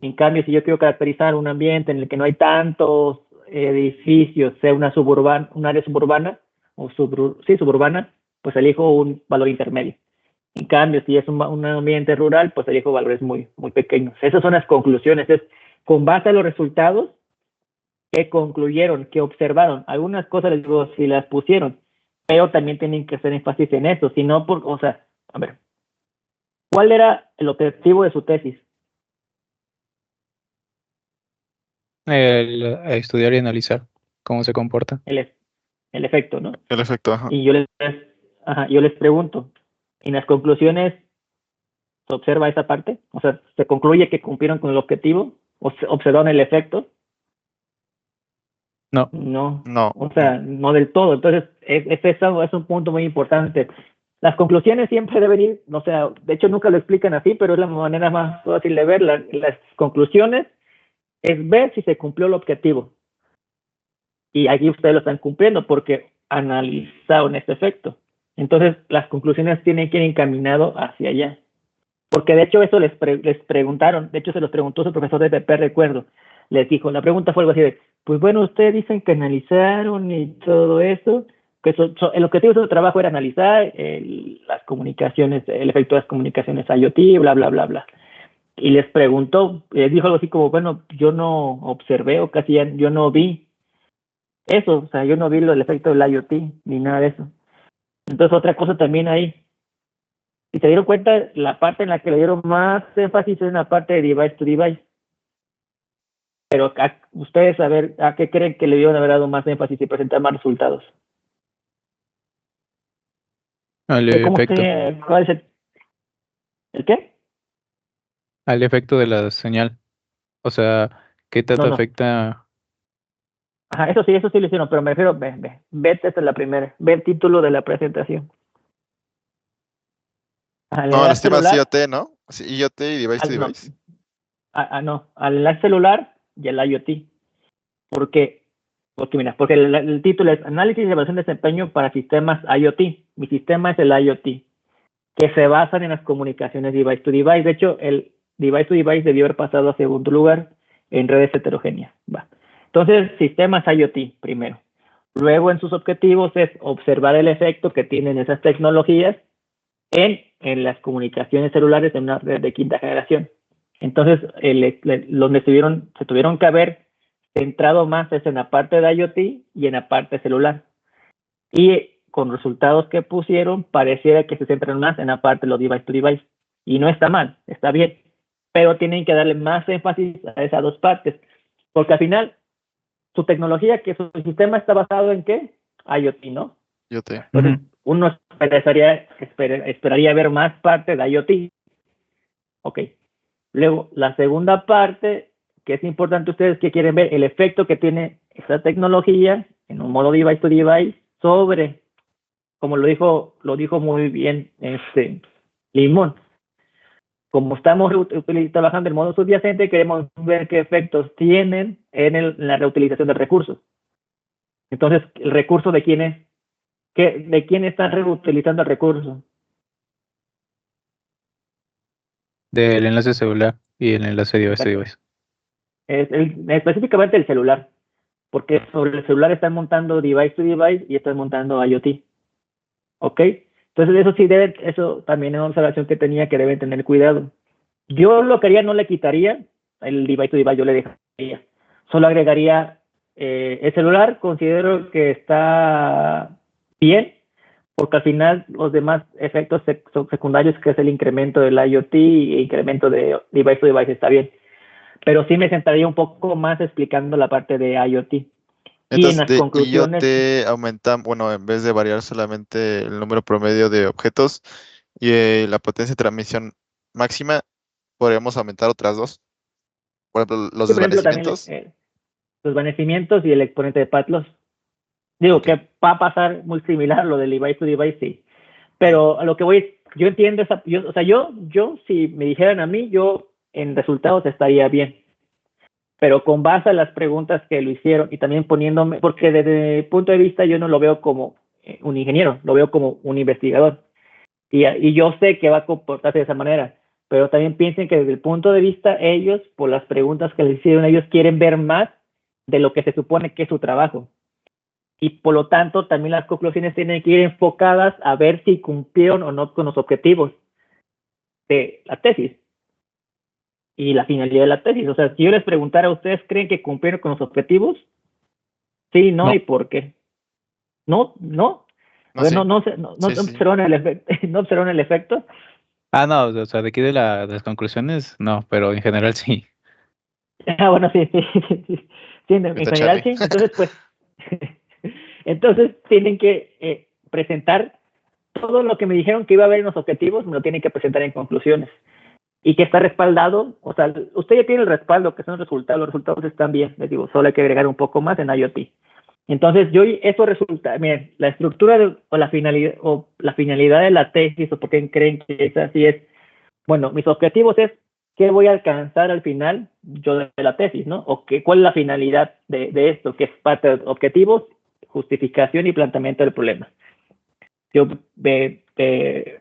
En cambio, si yo quiero caracterizar un ambiente en el que no hay tantos edificios, sea un área suburbana, o suburbana, pues elijo un valor intermedio. En cambio, si es un ambiente rural, pues elijo valores muy, muy pequeños. Esas son las conclusiones. Es con base a los resultados que concluyeron, que observaron. Algunas cosas les digo, si las pusieron, pero también tienen que hacer énfasis en eso. Si no, o sea, a ver, ¿cuál era el objetivo de su tesis? Estudiar y analizar cómo se comporta. El, el efecto, ¿no? El efecto, ajá. Y yo les pregunto, ¿en las conclusiones se observa esa parte? O sea, ¿se concluye que cumplieron con el objetivo? ¿O se observaron el efecto? No. No, No. o sea, no del todo. Entonces, es un punto muy importante. Las conclusiones siempre deben ir, o sea, de hecho nunca lo explican así, pero es la manera más fácil de ver. Las conclusiones es ver si se cumplió el objetivo. Y aquí ustedes lo están cumpliendo porque analizaron este efecto. Entonces, las conclusiones tienen que ir encaminado hacia allá. Porque de hecho eso les preguntaron, de hecho se los preguntó su profesor de PP, recuerdo. Les dijo, la pregunta fue algo así de, pues bueno, ustedes dicen que analizaron y todo eso, que el objetivo de su trabajo era analizar las comunicaciones, el efecto de las comunicaciones IoT, bla, bla, bla, bla. Y les preguntó, les dijo algo así como, bueno, yo no observé o casi ya, yo no vi eso, o sea, yo no vi el efecto del IoT ni nada de eso. Entonces otra cosa también ahí, si se dieron cuenta, la parte en la que le dieron más énfasis es en la parte de device to device. Pero ustedes a ver, ¿a qué creen que le dieron haber dado más énfasis y presentar más resultados? Al ¿Cómo efecto. cuál es el qué? Al efecto de la señal. O sea, ¿qué No, tanto no. afecta? Ajá, eso sí lo hicieron, pero me refiero, ve, esta es la primera, ve el título de la presentación. Al No, los enlace temas celular, IoT, ¿no? Sí, IoT y device to no, device. no, al enlace celular y al IoT. ¿Por qué? Porque el título es Análisis y Evaluación de Desempeño para Sistemas IoT. Mi sistema es el IoT, que se basan en las comunicaciones device to device. De hecho, el device to device debió haber pasado a segundo lugar en redes heterogéneas. Va. Entonces, sistemas IoT primero. Luego, en sus objetivos es observar el efecto que tienen esas tecnologías en las comunicaciones celulares en una red de quinta generación. Entonces, donde se tuvieron que haber centrado más es en la parte de IoT y en la parte celular. Y con resultados que pusieron, pareciera que se centran más en la parte de los device to device. Y no está mal, está bien. Pero tienen que darle más énfasis a esas dos partes. Porque al final, su tecnología, que su sistema está basado en ¿qué? IoT, ¿no? IoT. Entonces, uno esperaría ver más parte de IoT. Ok. Luego, la segunda parte, que es importante ustedes que quieren ver, el efecto que tiene esa tecnología en un modo device to device sobre, como lo dijo muy bien Limón. Como estamos trabajando en modo subyacente, queremos ver qué efectos tienen en la reutilización de recursos. Entonces, ¿el recurso de quién es? ¿De quién están reutilizando el recurso? Del enlace celular y el enlace device to device. Específicamente el celular, porque sobre el celular están montando device to device y están montando IoT. ¿Ok? Entonces eso también es una observación que tenía que deben tener cuidado. Yo lo que haría, no le quitaría el device to device, yo le dejaría. Solo agregaría el celular, considero que está bien, porque al final los demás efectos secundarios, que es el incremento del IoT e incremento de device to device, está bien. Pero sí me sentaría un poco más explicando la parte de IoT. Y en Entonces, las de conclusiones, IoT aumenta, bueno, en vez de variar solamente el número promedio de objetos y la potencia de transmisión máxima, podríamos aumentar otras dos. Por ejemplo, los por ejemplo, también desvanecimientos. los vanecimientos y el exponente de Patlos. Digo Ok. que va a pasar muy similar a lo del device to device, sí. Pero a lo que voy, yo entiendo yo si me dijeran a mí, yo en resultados estaría bien. Pero con base a las preguntas que lo hicieron y también poniéndome, porque desde mi punto de vista yo no lo veo como un ingeniero, lo veo como un investigador. Y yo sé que va a comportarse de esa manera, pero también piensen que desde el punto de vista ellos, por las preguntas que les hicieron, ellos quieren ver más de lo que se supone que es su trabajo. Y por lo tanto, también las conclusiones tienen que ir enfocadas a ver si cumplieron o no con los objetivos de la tesis y la finalidad de la tesis. O sea, si yo les preguntara a ustedes, ¿creen que cumplieron con los objetivos? Sí, no, No. ¿y por qué? No, no. A No, ver, sí. no Sí, sí. observaron el efecto, no observaron el efecto. No, o sea, de aquí de las conclusiones, no, pero en general sí. Bueno, sí, sí, sí, sí. Sí, en Está general Charlie. sí. Entonces, pues, entonces tienen que presentar todo lo que me dijeron que iba a haber en los objetivos, me lo tienen que presentar en conclusiones. Y que está respaldado, o sea, usted ya tiene el respaldo, que son los resultados están bien, les digo, solo hay que agregar un poco más en IoT. Entonces, yo, eso resulta, miren, la estructura o la finalidad de la tesis, o por qué creen que es así, es, bueno, mis objetivos es qué voy a alcanzar al final yo de la tesis, ¿no? O cuál es la finalidad de esto, que es parte de objetivos, justificación y planteamiento del problema. Yo,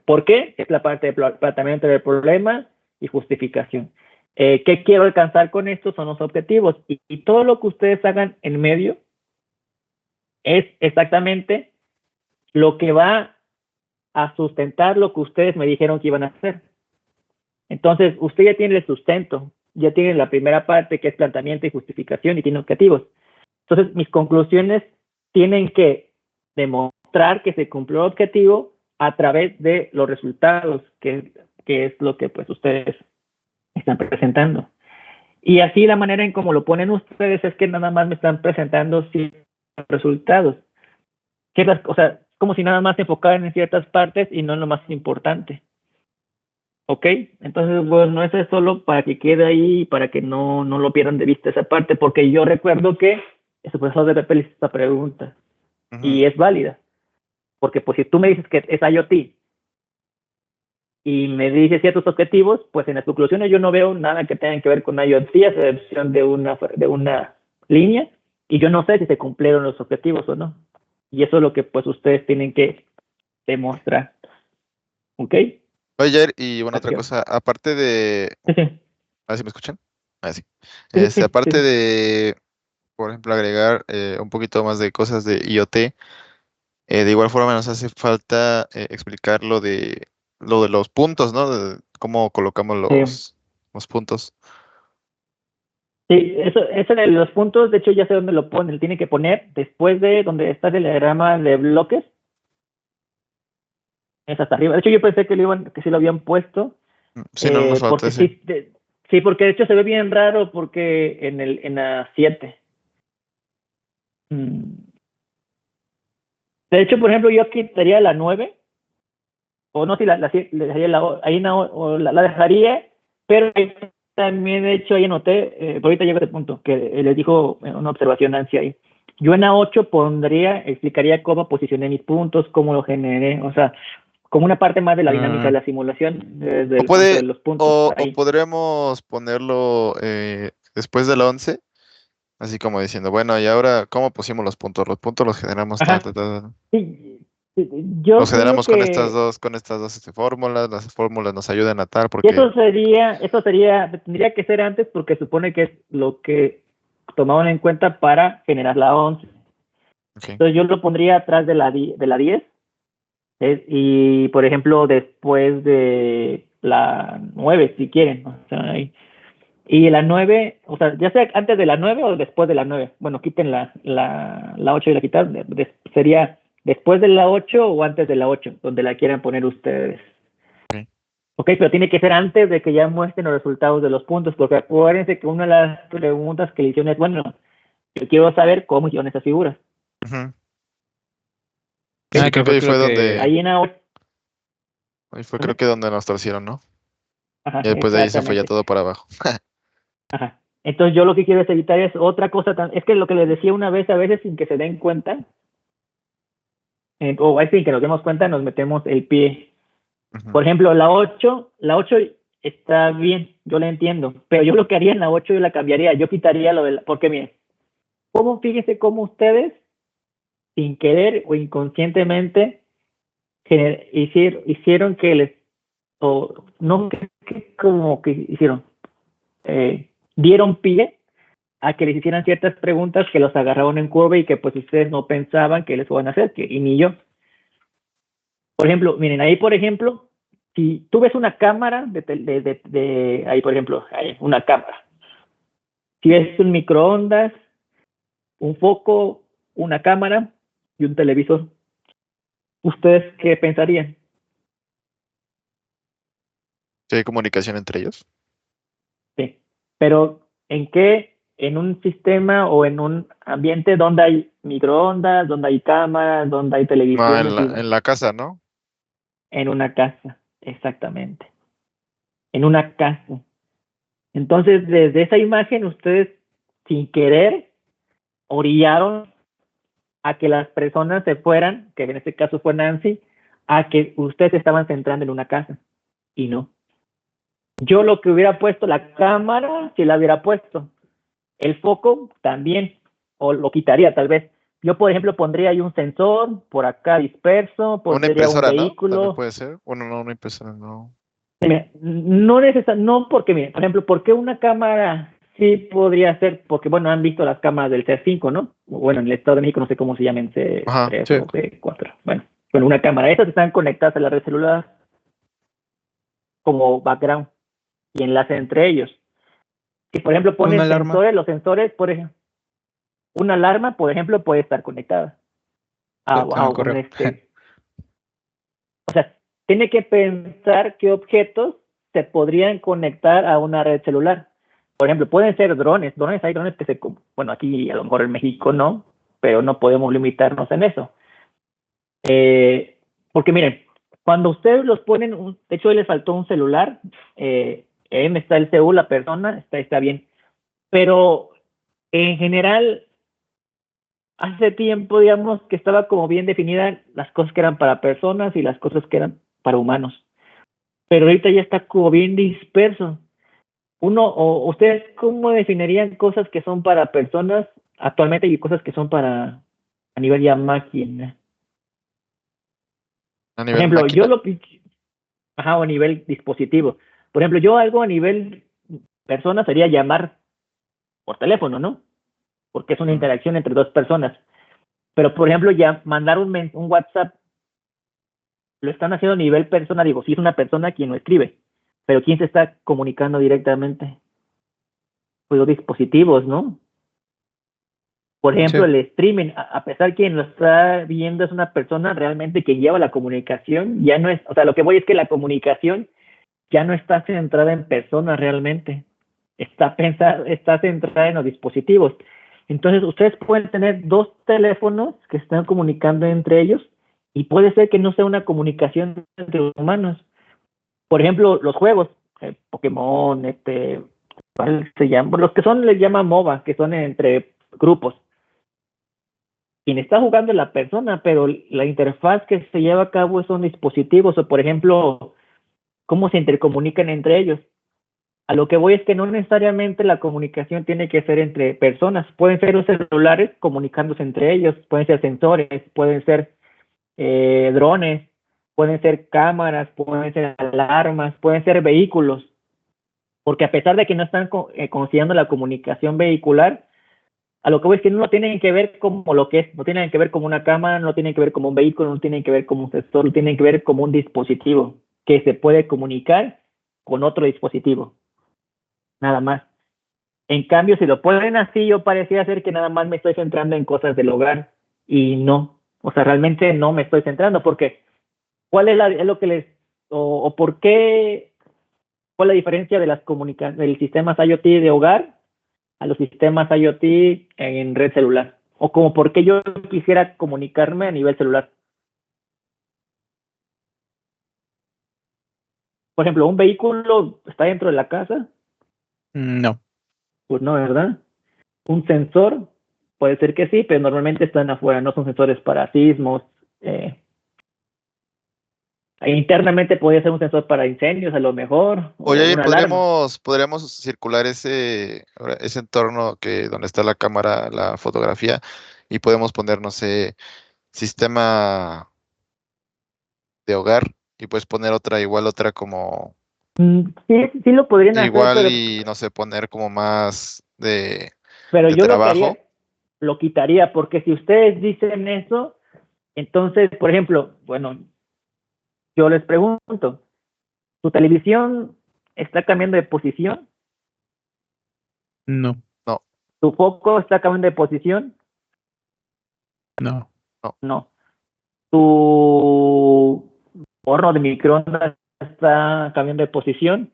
¿por qué? Es la parte de planteamiento del problema y justificación. ¿Qué quiero alcanzar con esto? Son los objetivos. Y todo lo que ustedes hagan en medio es exactamente lo que va a sustentar lo que ustedes me dijeron que iban a hacer. Entonces, usted ya tiene el sustento, ya tiene la primera parte que es planteamiento y justificación y tiene objetivos. Entonces, mis conclusiones tienen que demostrar que se cumplió el objetivo a través de los resultados, que es lo que pues ustedes están presentando. Y así la manera en cómo lo ponen ustedes es que nada más me están presentando ciertos resultados. O sea, como si nada más se enfocaran en ciertas partes y no en lo más importante. ¿Ok? Entonces, bueno, eso es solo para que quede ahí y para que no lo pierdan de vista esa parte, porque yo recuerdo que el profesor de Pepe le hizo esta pregunta y es válida. Porque pues si tú me dices que es IoT y me dices ciertos objetivos, pues en las conclusiones yo no veo nada que tenga que ver con IoT, a excepción de una línea, y yo no sé si se cumplieron los objetivos o no. Y eso es lo que pues ustedes tienen que demostrar. ¿Ok? Oye, Jair, y bueno, otra Así que, cosa, aparte de... sí, sí, ¿Ah, sí me escuchan? Ah, sí. sí, sí, Aparte sí. de, por ejemplo, agregar un poquito más de cosas de IoT, de igual forma nos hace falta explicar lo de los puntos, ¿no? De cómo colocamos Sí. los puntos. Sí, eso de los puntos, de hecho ya sé dónde lo pone, tiene que poner después de donde está el diagrama de bloques, es hasta arriba. De hecho yo pensé que sí lo habían puesto, Sí, no, nos falta porque ese. sí, porque de hecho se ve bien raro porque en la 7. De hecho, por ejemplo, yo quitaría la 9 o no, si le dejaría ahí la dejaría, pero también de hecho ahí anoté, ahorita llego a este punto, que les dijo una observación Nancy ahí. Yo en A8 explicaría cómo posicioné mis puntos, cómo lo generé, o sea, como una parte más de la dinámica de Mm, la simulación, desde O el punto de puede, los puntos, o ahí. podremos ponerlo después de la 11, así como diciendo, bueno, y ahora, ¿cómo pusimos los puntos? Los puntos los generamos, Ajá. Sí, sí, yo los digo generamos que con estas dos fórmulas, las fórmulas nos ayudan a tal, y porque, tendría que ser antes porque supone que es lo que tomaban en cuenta para generar la 11. ok. Entonces yo lo pondría atrás de la 10 y por ejemplo después de la 9 si quieren. O sea, y la 9, o sea, ya sea antes de la 9 o después de la 9. Bueno, quiten la 8 y la quitar. Sería después de la 8 o antes de la 8, donde la quieran poner ustedes. Ok. Ok, pero tiene que ser antes de que ya muestren los resultados de los puntos, porque acuérdense que una de las preguntas que le hicieron es, bueno, yo quiero saber cómo hicieron esas figuras. Ujú. Sí, Ok, que creo que fue ahí fue creo que ahí en la ahí fue creo ¿Mande? que donde nos torcieron, ¿no? Ajá, Y después de ahí se fue ya exactamente. todo para abajo. Ajá. Entonces yo lo que quiero es evitar es otra cosa, es que lo que les decía una vez, a veces sin que se den cuenta, o sin que nos demos cuenta, nos metemos el pie. Ujú. Por ejemplo, la 8 está bien, yo la entiendo, pero yo lo que haría en la 8 yo la cambiaría, yo quitaría lo de porque miren, fíjense cómo ustedes, sin querer o inconscientemente, hicieron que o no que como que hicieron, dieron pie a que les hicieran ciertas preguntas que los agarraron en curva y que pues ustedes no pensaban que les iban a hacer, y ni yo. Por ejemplo, miren, ahí por ejemplo, si tú ves una cámara ahí por ejemplo, hay una cámara. Si ves un microondas, un foco, una cámara y un televisor, ¿ustedes qué pensarían? ¿Sí hay comunicación entre ellos? Sí. Pero ¿en qué? En un sistema o en un ambiente donde hay microondas, donde hay cámaras, donde hay No, televisiones, en la casa, ¿no? en una casa, exactamente. En una casa. Entonces, desde esa imagen, ustedes, sin querer, orillaron a que las personas se fueran, que en este caso fue Nancy, a que ustedes se estaban centrando en una casa. Y no. Yo lo que hubiera puesto, la cámara, si la hubiera puesto. El foco también, o lo quitaría tal vez. Yo, por ejemplo, pondría ahí un sensor por acá disperso, Una pondría un impresora, ¿no? También vehículo. puede ser. Bueno, no, una impresora, no. Mira, no porque, mire, por ejemplo, ¿por qué una cámara sí podría ser? Porque, bueno, han visto las cámaras del C5, ¿no? Bueno, en el Estado de México no sé cómo se llaman, Ajá, C3 Sí. o C4. Bueno, una cámara. Estas están conectadas a la red celular como background y enlace entre ellos. Si, por ejemplo, Una ponen alarma. sensores, los sensores, por ejemplo, una alarma, por ejemplo, puede estar conectada Sí, a, se me a un ocurrió. o sea, tiene que pensar qué objetos se podrían conectar a una red celular. Por ejemplo, pueden ser drones. Hay drones que bueno, aquí a lo mejor en México no, pero no podemos limitarnos en eso. Porque miren, cuando ustedes los ponen, de hecho, les faltó un celular, está el CU, la persona, está bien. Pero en general, hace tiempo, digamos, que estaba como bien definida las cosas que eran para personas y las cosas que eran para humanos. Pero ahorita ya está como bien disperso. ¿Ustedes cómo definirían cosas que son para personas actualmente y cosas que son para a nivel ya máquina? A Por nivel ejemplo, máquina. o a nivel dispositivo. Por ejemplo, yo algo a nivel persona sería llamar por teléfono, ¿no? Porque es una Mm. interacción entre dos personas. Pero, por ejemplo, ya mandar un WhatsApp lo están haciendo a nivel persona, digo, si es una persona quien lo escribe, pero ¿quién se está comunicando directamente? Pues los dispositivos, ¿no? Por Sí. ejemplo, el streaming, a pesar que quien lo está viendo es una persona realmente que lleva la comunicación, ya no es, o sea, lo que voy es que la comunicación ya no está centrada en personas realmente, está centrada en los dispositivos. Entonces, ustedes pueden tener dos teléfonos que están comunicando entre ellos y puede ser que no sea una comunicación entre humanos. Por ejemplo, los juegos, Pokémon, ¿cuál se llama? Los que son, les llaman MOBA, que son entre grupos. Quien está jugando es la persona, pero la interfaz que se lleva a cabo son dispositivos, o por ejemplo, cómo se intercomunican entre ellos. A lo que voy es que no necesariamente la comunicación tiene que ser entre personas, pueden ser los celulares comunicándose entre ellos, pueden ser sensores, pueden ser drones, pueden ser cámaras, pueden ser alarmas, pueden ser vehículos, porque a pesar de que no están considerando la comunicación vehicular, a lo que voy es que no tienen que ver como lo que es, no tienen que ver como una cámara, no tienen que ver como un vehículo, no tienen que ver como un sensor, no tienen que ver como un dispositivo que se puede comunicar con otro dispositivo, nada más. En cambio, si lo ponen así, yo parecía ser que nada más me estoy centrando en cosas del hogar y no, o sea, realmente no me estoy centrando porque ¿cuál es lo que o por qué, cuál es la diferencia de las del sistemas IoT de hogar a los sistemas IoT en red celular? O como por qué yo quisiera comunicarme a nivel celular. Por ejemplo, ¿un vehículo está dentro de la casa? No. Pues no, ¿verdad? Un sensor, puede ser que sí, pero normalmente están afuera, no son sensores para sismos. Internamente podría ser un sensor para incendios, a lo mejor, o Oye, una alarma. podríamos circular ese entorno donde está la cámara, la fotografía, y podemos poner, no sé, sistema de hogar, y puedes poner otra, igual otra como Sí lo podrían hacer, Igual y no sé, poner como más pero de yo lo que haría, trabajo. lo quitaría, porque si ustedes dicen eso, entonces, por ejemplo, bueno, yo les pregunto, ¿tu televisión está cambiando de posición? No, No, ¿Tu foco está cambiando de posición? no, no, No. ¿Tu horno de microondas está cambiando de posición?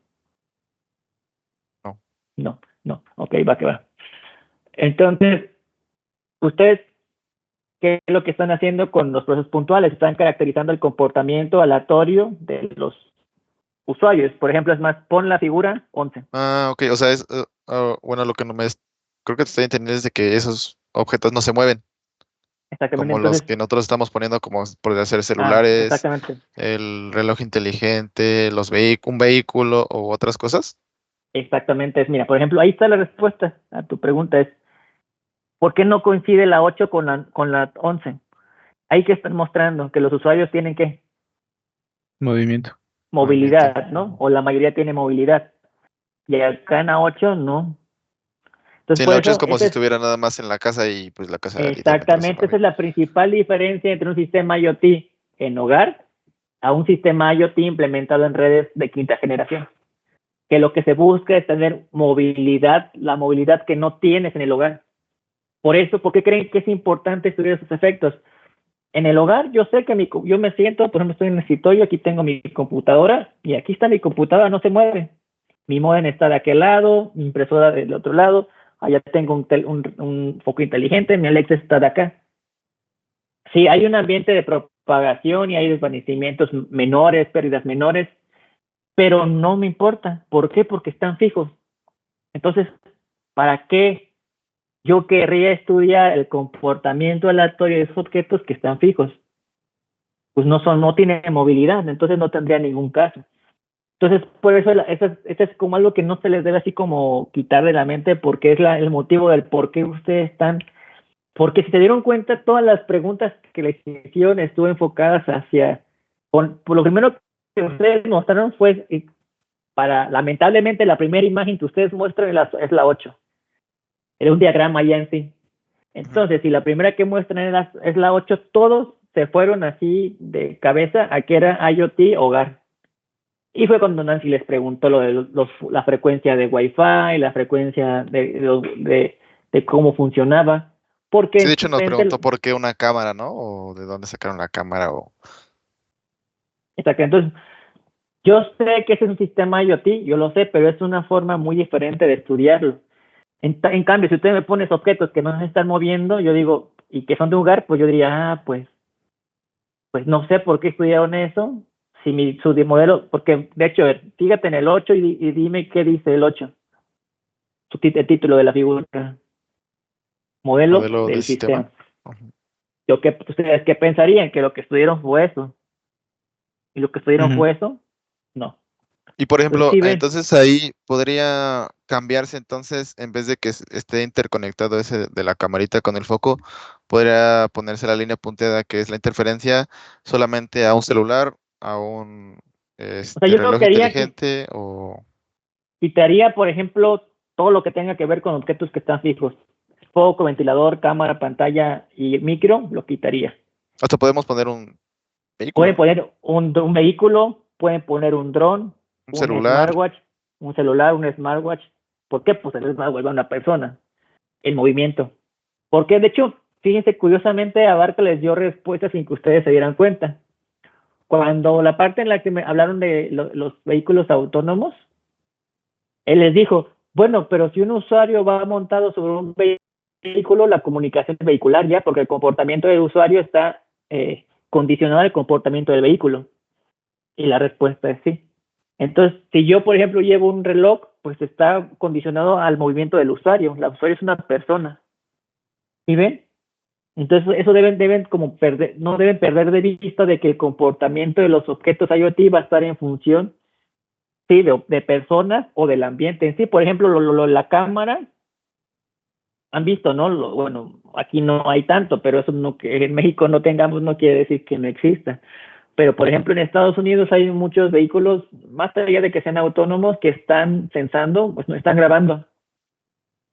no. No, no. Ok, va que va. Entonces, ustedes, ¿qué es lo que están haciendo con los procesos puntuales? Están caracterizando el comportamiento aleatorio de los usuarios. Por ejemplo, es más, pon la figura 11. Ah, ok, o sea, bueno, lo que no creo que te estoy entendiendo es de que esos objetos no se mueven, Exactamente. como los Entonces, que nosotros estamos poniendo, como podría ser celulares, exactamente. el reloj inteligente, un vehículo o otras cosas. Exactamente. Mira, por ejemplo, ahí está la respuesta a tu pregunta. Es, ¿por qué no coincide la 8 con la 11? Ahí que están mostrando que los usuarios tienen que movimiento. Movimiento. movilidad, ¿no? O la mayoría tiene movilidad. Y acá en la 8 no. Sí, Entonces, en por la 8 es eso, como si estuviera nada más en la casa y pues la casa literalmente no se exactamente, esa mueve. es la principal diferencia entre un sistema IoT en hogar a un sistema IoT implementado en redes de quinta generación. Que lo que se busca es tener movilidad, la movilidad que no tienes en el hogar. Por eso, ¿por qué creen que es importante estudiar esos efectos? En el hogar, yo sé que yo me siento, por ejemplo, estoy en el escritorio, aquí tengo mi computadora y aquí está mi computadora, no se mueve. Mi modem está de aquel lado, mi impresora del otro lado, allá tengo un foco inteligente, mi Alexa está de acá. Sí, hay un ambiente de propagación y hay desvanecimientos menores, pérdidas menores, pero no me importa. ¿Por qué? Porque están fijos. Entonces, ¿para qué yo querría estudiar el comportamiento aleatorio de esos objetos que están fijos? Pues no tienen movilidad, entonces no tendría ningún caso. Entonces, por eso eso es como algo que no se les debe así como quitar de la mente, porque es el motivo del por qué ustedes están. Porque si se dieron cuenta, todas las preguntas que les hicieron estuvo enfocadas hacia. Por lo primero que ustedes mostraron fue lamentablemente, la primera imagen que ustedes muestran es la 8. Era un diagrama ya en sí. Ujú. Entonces, si la primera que muestran es la 8, todos se fueron así de cabeza a que era IoT hogar. Y fue cuando Nancy les preguntó lo de la frecuencia de Wi-Fi, la frecuencia de cómo funcionaba, porque Sí, de en hecho su nos mente, preguntó por qué una cámara, ¿no? O de dónde sacaron la cámara o... entonces, yo sé que ese es un sistema IoT, yo lo sé, pero es una forma muy diferente de estudiarlo. En cambio, si usted me pones objetos que no se están moviendo, yo digo, y que son de un lugar, pues yo diría, pues no sé por qué estudiaron eso, si su modelo, porque de hecho, fíjate en el 8 y dime qué dice el 8, el título de la figura, modelo modelo de del sistema. sistema. Ujú. ¿Ustedes qué pensarían? ¿Que lo que estudiaron fue eso? ¿Y lo que estudiaron Ujú. fue eso? No. Y por Entonces, ejemplo, sí ven, entonces ahí podría cambiarse entonces, en vez de que esté interconectado ese de la camarita con el foco, podría ponerse la línea punteada que es la interferencia solamente a un celular, a un o sea, yo reloj quería inteligente o quitaría, por ejemplo, todo lo que tenga que ver con objetos que están fijos. Foco, ventilador, cámara, pantalla y micro, lo quitaría. hasta podemos poner un vehículo, Pueden ¿no? poner un vehículo, pueden poner un dron, Un un celular. smartwatch, un celular, un smartwatch. ¿Por qué? Pues el smartwatch va a una persona, el movimiento. Porque de hecho, fíjense, curiosamente, Abarca les dio respuestas sin que ustedes se dieran cuenta. Cuando la parte en la que me hablaron de los vehículos autónomos, él les dijo, bueno, pero si un usuario va montado sobre un vehículo, la comunicación es vehicular ya, porque el comportamiento del usuario está condicionado al comportamiento del vehículo. Y la respuesta es sí. Entonces, si yo, por ejemplo, llevo un reloj, pues está condicionado al movimiento del usuario. El usuario es una persona. ¿Y ven? Entonces, eso deben como no deben perder de vista de que el comportamiento de los objetos IoT va a estar en función, sí, de personas o del ambiente en sí. Por ejemplo, la cámara, han visto, ¿no? Bueno, aquí no hay tanto, pero eso no que en México no tengamos no quiere decir que no exista. Pero, por ejemplo, en Estados Unidos hay muchos vehículos, más allá de que sean autónomos, que están sensando, pues no están grabando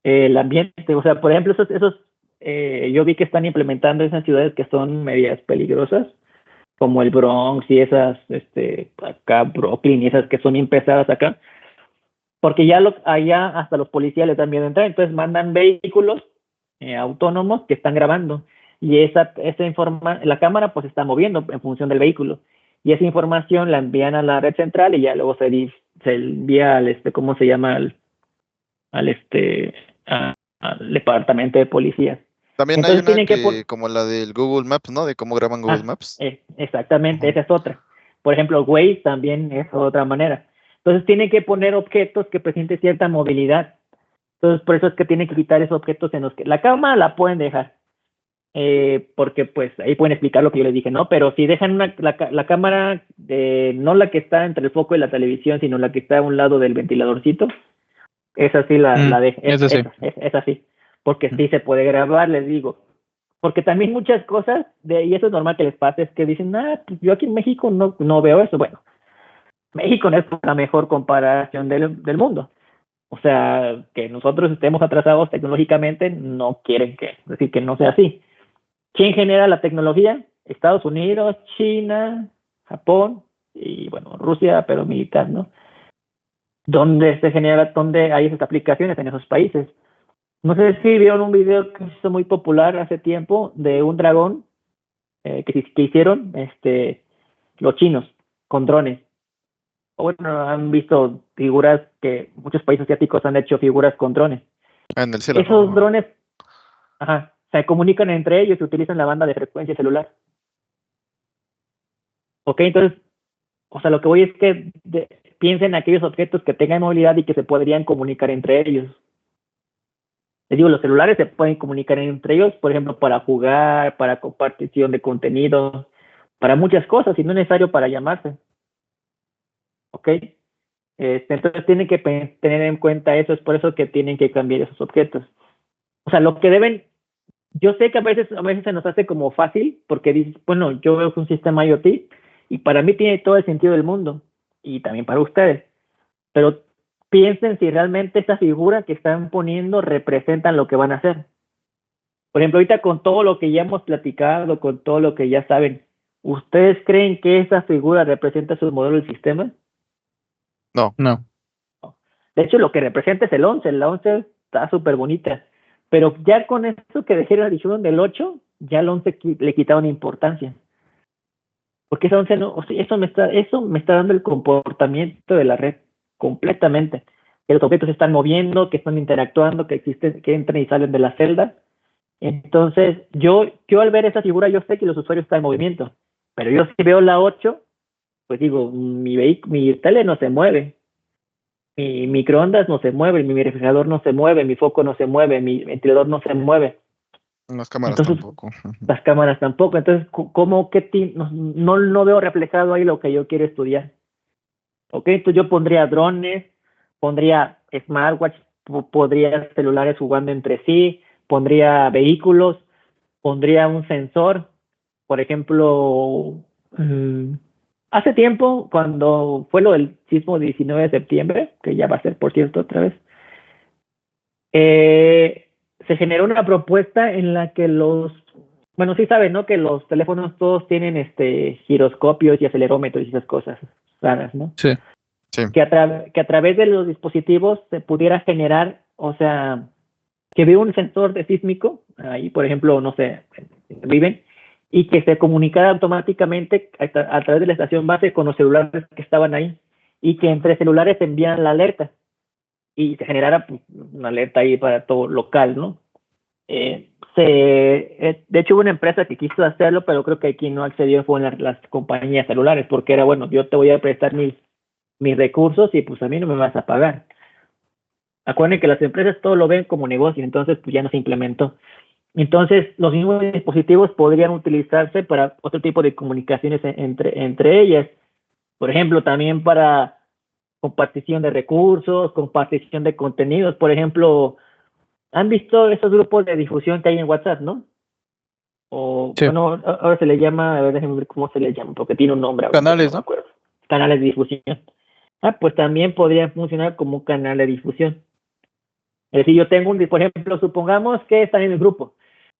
el ambiente. O sea, por ejemplo, yo vi que están implementando esas ciudades que son medias peligrosas, como el Bronx y esas, acá Brooklyn y esas que son bien pesadas acá, porque allá hasta los policías les dan miedo entrar, entonces mandan vehículos autónomos que están grabando y la cámara pues está moviendo en función del vehículo y esa información la envían a la red central y ya luego se envía ¿cómo se llama? Al, al departamento de policía. También hay Entonces una tienen que que, como la del Google Maps, ¿no? De cómo graban Google Maps. exactamente, Ujú. esa es otra. Por ejemplo, Waze también es otra manera. Entonces tienen que poner objetos que presenten cierta movilidad. Entonces por eso es que tienen que quitar esos objetos en los que la cámara la pueden dejar, porque pues ahí pueden explicar lo que yo les dije, ¿no? Pero si dejan la cámara, no la que está entre el foco y la televisión, sino la que está a un lado del ventiladorcito, esa sí Eso sí. es así, porque sí se puede grabar, les digo. Porque también muchas cosas, y eso es normal que les pase, es que dicen, pues yo aquí en México no veo eso. Bueno, México no es la mejor comparación del mundo. O sea, que nosotros estemos atrasados tecnológicamente no quieren decir que no sea así. ¿Quién genera la tecnología? Estados Unidos, China, Japón y bueno, Rusia, pero militar, ¿no? ¿Dónde hay esas aplicaciones en esos países? No sé si vieron un video que se hizo muy popular hace tiempo de un dragón que hicieron los chinos con drones. O bueno, han visto figuras que muchos países asiáticos han hecho figuras con drones. En el cielo, Esos ¿no? drones, se comunican entre ellos y utilizan la banda de frecuencia celular. Ok, entonces, o sea, lo que voy es que piensen en aquellos objetos que tengan movilidad y que se podrían comunicar entre ellos. Les digo, los celulares se pueden comunicar entre ellos, por ejemplo, para jugar, para compartición de contenido, para muchas cosas, y no es necesario para llamarse. ¿Ok? Entonces tienen que tener en cuenta eso, es por eso que tienen que cambiar esos objetos. O sea, lo que deben, yo sé que a veces se nos hace como fácil, porque dices, bueno, yo veo que un sistema IoT, y para mí tiene todo el sentido del mundo, y también para ustedes, pero piensen si realmente esa figura que están poniendo representan lo que van a hacer. Por ejemplo, ahorita con todo lo que ya hemos platicado, con todo lo que ya saben, ¿ustedes creen que esa figura representa su modelo del sistema? No. No. De hecho, lo que representa es el 11. La 11 está súper bonita. Pero ya con eso que dijeron del 8, ya el 11 le quitaron importancia. Porque ese 11 no, o sea, eso me está dando el comportamiento de la red completamente. Que los objetos se están moviendo, que están interactuando, que existen, que entran y salen de la celda. Entonces, yo al ver esa figura, yo sé que los usuarios están en movimiento. Pero yo si veo la 8, pues digo, mi tele no se mueve. Mi microondas no se mueve, mi refrigerador no se mueve, mi foco no se mueve, mi ventilador no se mueve. Las cámaras Entonces, tampoco. las cámaras tampoco. Entonces, ¿cómo que no veo reflejado ahí lo que yo quiero estudiar? Ok, entonces yo pondría drones, pondría smartwatch, podría celulares jugando entre sí, pondría vehículos, pondría un sensor. Por ejemplo, hace tiempo, cuando fue lo del sismo 19 de septiembre, que ya va a ser, por cierto, otra vez, se generó una propuesta en la que bueno, sí saben, ¿no? Que los teléfonos todos tienen giroscopios y acelerómetros y esas cosas raras, ¿no? Sí. Sí. Que a través de los dispositivos se pudiera generar, o sea, que vea un sensor de sísmico, ahí, por ejemplo, no sé, viven, y que se comunicara automáticamente a través de la estación base con los celulares que estaban ahí, y que entre celulares envían la alerta y se generara pues, una alerta ahí para todo local, ¿no? De hecho, hubo una empresa que quiso hacerlo, pero creo que quien no accedió fue las compañías celulares, porque era, bueno, yo te voy a prestar mis recursos y pues a mí no me vas a pagar. Acuérdense que las empresas todo lo ven como negocio, entonces pues ya no se implementó. Entonces, los mismos dispositivos podrían utilizarse para otro tipo de comunicaciones entre ellas. Por ejemplo, también para compartición de recursos, compartición de contenidos. Por ejemplo, ¿han visto esos grupos de difusión que hay en WhatsApp, no? Sí. bueno, ahora se le llama, a ver, déjenme ver cómo se le llama, porque tiene un nombre ahorita, Canales, no me ¿no? acuerdo. Canales de difusión. Pues también podría funcionar como un canal de difusión. Es decir, yo tengo por ejemplo, supongamos que están en el grupo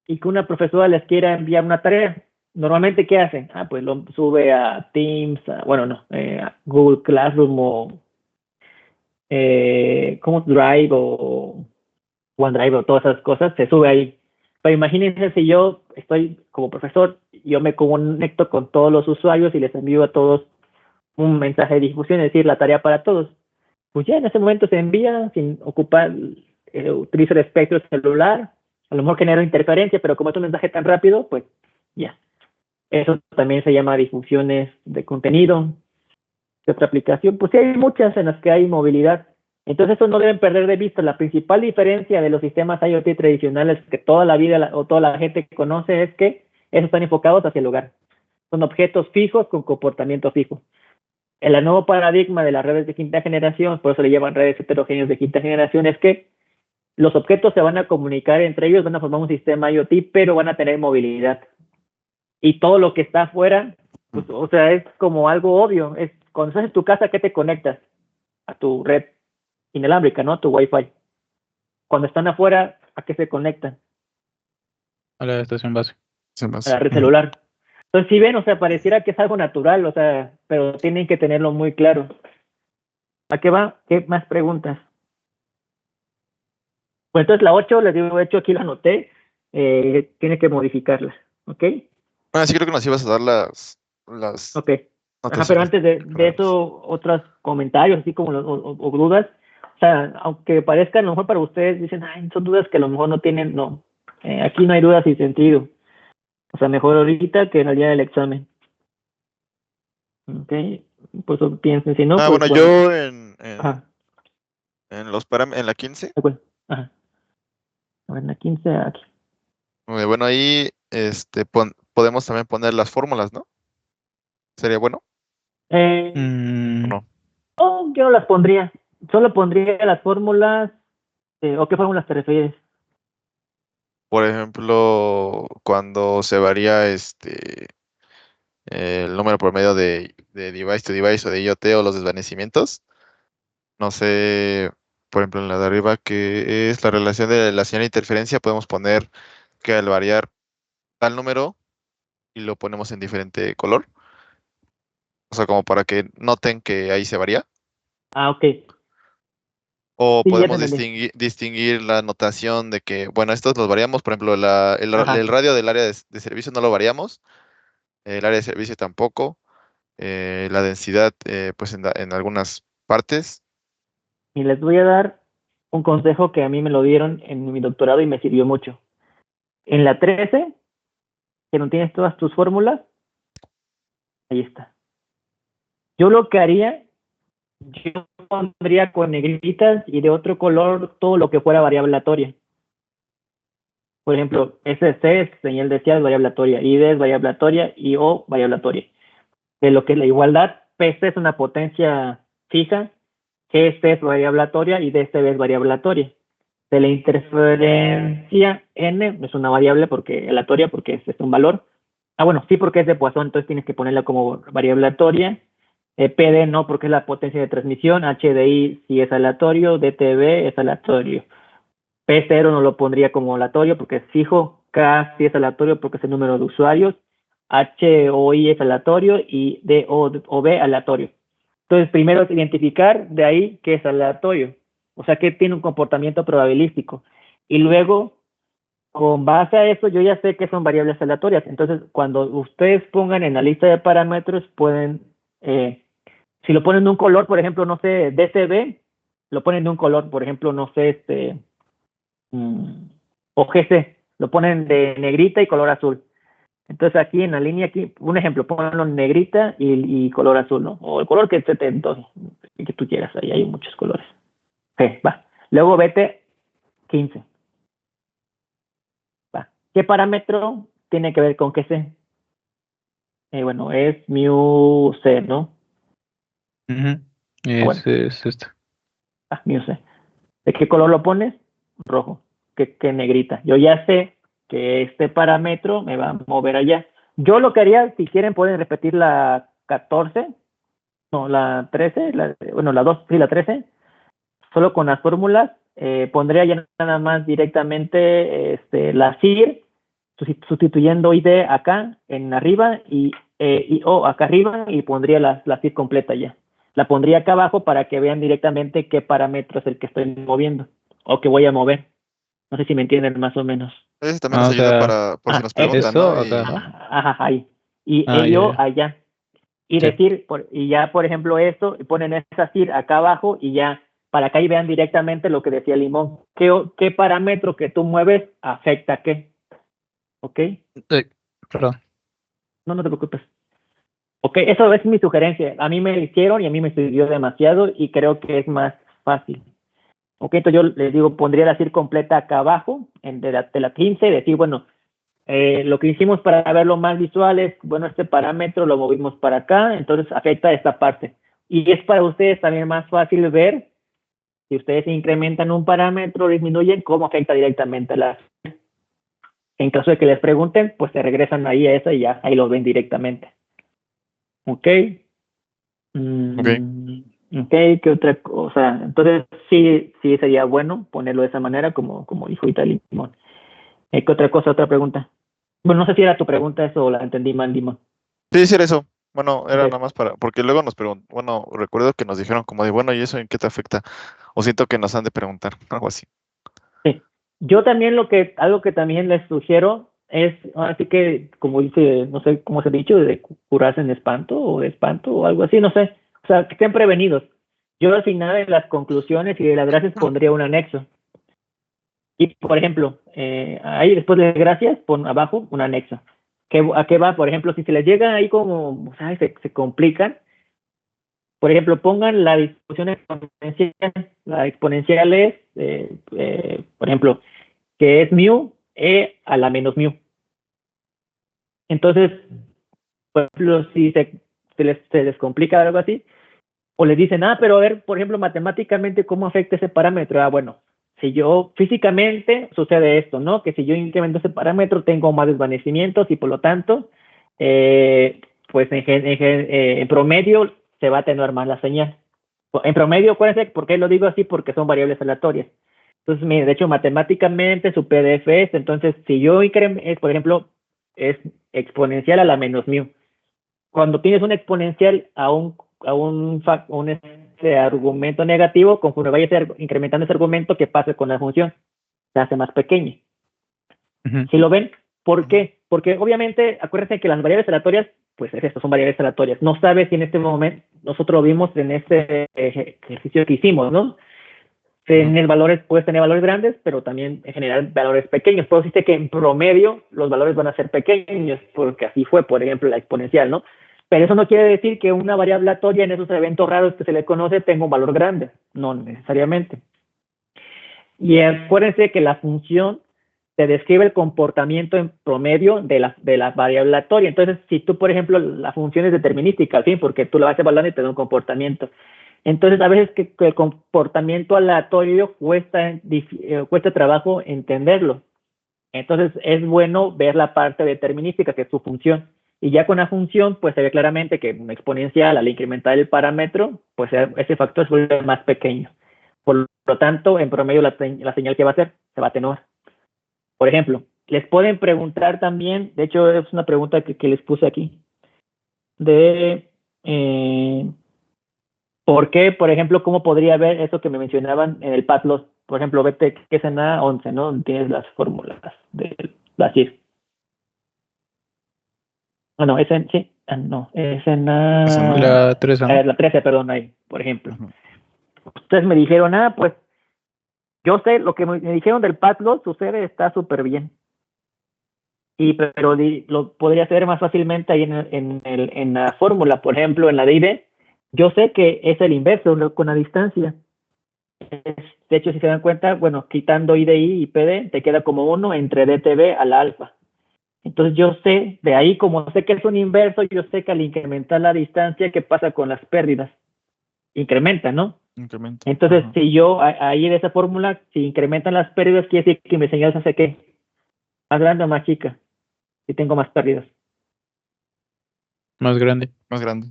y que una profesora les quiera enviar una tarea. Normalmente, ¿qué hacen? Pues lo sube a Teams, bueno, no, a Google Classroom o como Drive o OneDrive o todas esas cosas, se sube ahí. Pero imagínense si yo estoy como profesor, yo me conecto con todos los usuarios y les envío a todos un mensaje de difusión, es decir, la tarea para todos. Pues ya en ese momento se envía sin ocupar, utilizo el espectro celular, a lo mejor genera interferencia, pero como es un mensaje tan rápido, pues ya. Eso también se llama difusiones de contenido. De otra aplicación, pues sí hay muchas en las que hay movilidad. Entonces eso no deben perder de vista. La principal diferencia de los sistemas IoT tradicionales que toda la vida o toda la gente conoce es que esos están enfocados hacia el hogar. Son objetos fijos con comportamiento fijo. El nuevo paradigma de las redes de quinta generación, por eso le llaman redes heterogéneas de quinta generación, es que los objetos se van a comunicar entre ellos, van a formar un sistema IoT, pero van a tener movilidad. Y todo lo que está afuera, pues, o sea, es como algo obvio. Es cuando estás en tu casa, ¿qué te conectas? A tu red inalámbrica, ¿no? Tu Wi-Fi. Cuando están afuera, ¿a qué se conectan? A la estación base. Se me A hace. la red celular. Entonces, si ven, o sea, pareciera que es algo natural, o sea, pero tienen que tenerlo muy claro. ¿A qué va? ¿Qué más preguntas? Pues entonces la 8, les digo, de hecho aquí la anoté, tiene que modificarla, ¿ok? Bueno, sí creo que nos ibas a dar las Ok. Ajá, pero notaciones antes que de cambiamos. eso, otros comentarios, así como o dudas. O sea, aunque parezcan a lo mejor para ustedes, dicen, ay, son dudas que a lo mejor no tienen, no. Aquí no hay dudas sin sentido. O sea, mejor ahorita que en el día del examen. Ok, pues piensen, si no, pues Bueno, bueno. yo Ajá, en la 15, de acuerdo. Ajá. A ver, la 15 aquí. bueno, ahí podemos también poner las fórmulas, ¿no? ¿Sería bueno o Mm, no? No, yo no las pondría. Solo pondría las fórmulas. ¿O qué fórmulas te refieres? Por ejemplo, cuando se varía el número promedio de device to device o de IoT o los desvanecimientos. No sé, por ejemplo, en la de arriba, que es la relación de la señal de interferencia, podemos poner que al variar tal número y lo ponemos en diferente color. O sea, como para que noten que ahí se varía. Ok. O Sí, ya te podemos entendí. distinguir la notación de que, bueno, estos los variamos. Por ejemplo, el Ajá. radio del área de servicio no lo variamos. El área de servicio tampoco. La densidad, pues en algunas partes. Y les voy a dar un consejo que a mí me lo dieron en mi doctorado y me sirvió mucho. En la 13, que no tienes todas tus fórmulas, ahí está. Yo lo que haría, yo pondría con negritas y de otro color todo lo que fuera variable aleatoria. Por ejemplo, SC es señal de es variable aleatoria, ID es variable aleatoria y O variable aleatoria. De lo que es la igualdad, PC es una potencia fija, GC es variable aleatoria y DCB es variable aleatoria. De la interferencia N es una variable porque aleatoria porque es un valor. Bueno, sí porque es de Poisson, entonces tienes que ponerla como variable aleatoria. PD no porque es la potencia de transmisión, HDI sí es aleatorio, DTB es aleatorio. P0 no lo pondría como aleatorio porque es fijo, K sí es aleatorio porque es el número de usuarios, H o I es aleatorio y D o B aleatorio. Entonces, primero es identificar de ahí qué es aleatorio, o sea, que tiene un comportamiento probabilístico. Y luego, con base a eso, yo ya sé que son variables aleatorias. Entonces, cuando ustedes pongan en la lista de parámetros, pueden, si lo ponen de un color, por ejemplo, no sé, DCB, lo ponen de un color, por ejemplo, no sé, o GC, lo ponen de negrita y color azul. Entonces aquí en la línea, aquí, un ejemplo, ponlo en negrita y color azul, ¿no? O el color que te entonces, que tú quieras, ahí hay muchos colores. Ok, va. Luego vete 15. Va. ¿Qué parámetro tiene que ver con qué C? Bueno, es mu C, ¿no? ujú. Bueno, Es esta. mu C. ¿De qué color lo pones? Rojo. ¿Qué negrita? Yo ya sé que este parámetro me va a mover allá. Yo lo que haría, si quieren, pueden repetir la 14, no, la 13, bueno, la 2, sí, la 13, solo con las fórmulas. Pondría ya nada más directamente la CIR, sustituyendo ID acá en arriba y O acá arriba, y pondría la CIR completa ya. La pondría acá abajo para que vean directamente qué parámetro es el que estoy moviendo o que voy a mover. No sé si me entienden más o menos. Eso también Ah, nos o ayuda sea, por si nos preguntan, eso ¿no? acá, Y ¿no? Ajá, ahí. Y Ah, ya, yo ya. allá. Y Sí. decir, y ya, por ejemplo, esto, ponen esa CIR acá abajo y ya, para que ahí vean directamente lo que decía Limón. ¿Qué parámetro que tú mueves afecta a qué? ¿Ok? Perdón. No te preocupes. Ok, eso es mi sugerencia. A mí me lo hicieron y a mí me sirvió demasiado y creo que es más fácil. Ok, entonces yo les digo, pondría la CIR completa acá abajo, de la 15, y decir, bueno, lo que hicimos para verlo más visual es, bueno, este parámetro lo movimos para acá, entonces afecta esta parte. Y es para ustedes también más fácil ver si ustedes incrementan un parámetro o disminuyen, cómo afecta directamente a la. En caso de que les pregunten, pues se regresan ahí a eso y ya ahí lo ven directamente. ¿Ok? ok. Ok, ¿qué otra cosa? Entonces, sí sería bueno ponerlo de esa manera, como dijo Limón. ¿Qué otra cosa, otra pregunta? Bueno, no sé si era tu pregunta eso o la entendí mal, Limón. Sí, sí, era eso. Bueno, era Ok. nada más porque luego nos preguntan, bueno, recuerdo que nos dijeron como de, bueno, ¿y eso en qué te afecta? O siento que nos han de preguntar, algo así. Sí. Yo también algo que también les sugiero es, así que, como dice, no sé cómo se ha dicho, de curarse en espanto o de espanto o algo así, no sé. O sea, que estén prevenidos. Yo al final de las conclusiones y de las gracias pondría un anexo. Y, por ejemplo, ahí después de gracias, pon abajo un anexo. ¿A qué va? Por ejemplo, si se les llega ahí como, o sea, se complican, por ejemplo, pongan la distribución exponencial. La exponencial es, por ejemplo, que es mu a la menos mu. Entonces, por ejemplo, si se les complica algo así, o les dicen, pero a ver, por ejemplo, matemáticamente, ¿cómo afecta ese parámetro? Bueno, si yo físicamente sucede esto, ¿no? Que si yo incremento ese parámetro, tengo más desvanecimientos y por lo tanto, pues en promedio se va a atenuar más la señal. En promedio, acuérdense, ¿por qué lo digo así? Porque son variables aleatorias. Entonces, de hecho, matemáticamente su PDF es, entonces, si yo incremento, por ejemplo, es exponencial a la menos mu. Cuando tienes un exponencial a un argumento negativo, conforme vaya incrementando ese argumento, ¿qué pasa con la función? Se hace más pequeña. Ujú. ¿Sí lo ven? ¿Por qué? Porque obviamente, acuérdense que las variables aleatorias, pues es esto, son variables aleatorias. No sabes si en este momento, nosotros lo vimos en este ejercicio que hicimos, ¿no? Puedes tener valores grandes, pero también en general valores pequeños. Pero dice que en promedio los valores van a ser pequeños, porque así fue, por ejemplo, la exponencial, ¿no? Pero eso no quiere decir que una variable aleatoria en esos eventos raros que se le conoce tenga un valor grande, no necesariamente. Y acuérdense que la función te describe el comportamiento en promedio de la variable aleatoria. Entonces, si tú, por ejemplo, la función es determinística, ¿sí? Porque tú la vas evaluando y te da un comportamiento. Entonces, a veces que el comportamiento aleatorio cuesta trabajo entenderlo. Entonces, es bueno ver la parte determinística, que es su función. Y ya con la función, pues se ve claramente que una exponencial, al incrementar el parámetro, pues ese factor se vuelve más pequeño. Por lo tanto, en promedio, la señal que va a hacer se va a atenuar. Por ejemplo, les pueden preguntar también, de hecho, es una pregunta que les puse aquí, de ¿por qué, por ejemplo, cómo podría ver eso que me mencionaban en el Padlos? Por ejemplo, vete que es en A11, ¿no? Donde tienes las fórmulas de la CIR. No, es en, sí, no, es en Eso no. La 13, ¿no? la 13, perdón, ahí, por ejemplo. Ujú. Ustedes me dijeron, pues, yo sé, lo que me dijeron del Padlos sucede, está súper bien. Pero lo podría hacer más fácilmente ahí en la fórmula, por ejemplo, en la DID. Yo sé que es el inverso con la distancia. De hecho, si se dan cuenta, bueno, quitando IDI y PD, te queda como 1 entre DTB a la alfa. Entonces yo sé, de ahí como sé que es un inverso, yo sé que al incrementar la distancia, ¿qué pasa con las pérdidas? Incrementa, ¿no? Incremento. Entonces, Ajá. si yo ahí en esa fórmula, si incrementan las pérdidas, quiere decir que mi señal se hace ¿qué? ¿Más grande o más chica? Si tengo más pérdidas. Más grande. Más grande.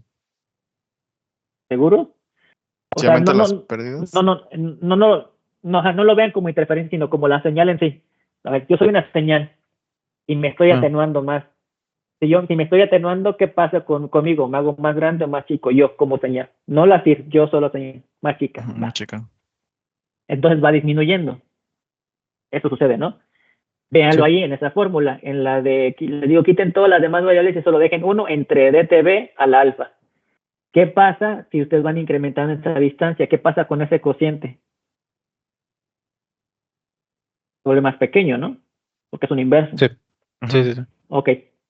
¿Seguro? O ¿Si sea, no, aumentan las no, pérdidas? no, no, no, no, no, ajá, no lo vean como interferencia, sino como la señal en sí. A ver, yo soy una señal y me estoy Ah, atenuando más. Si me estoy atenuando, ¿qué pasa conmigo? ¿Me hago más grande o más chico? Yo como señal. No la CIR, yo solo señal. Más chica. Ujú, más Va. chica. Entonces va disminuyendo. Eso sucede, ¿no? Véanlo sí. ahí en esa fórmula. En la de, les digo, quiten todas las demás variables y solo dejen uno entre DTB a la alfa. ¿Qué pasa si ustedes van incrementando esa distancia? ¿Qué pasa con ese cociente? Se vuelve más pequeño, ¿no? Porque es un inverso. Sí. Sí, Ujú. sí, sí. Ok.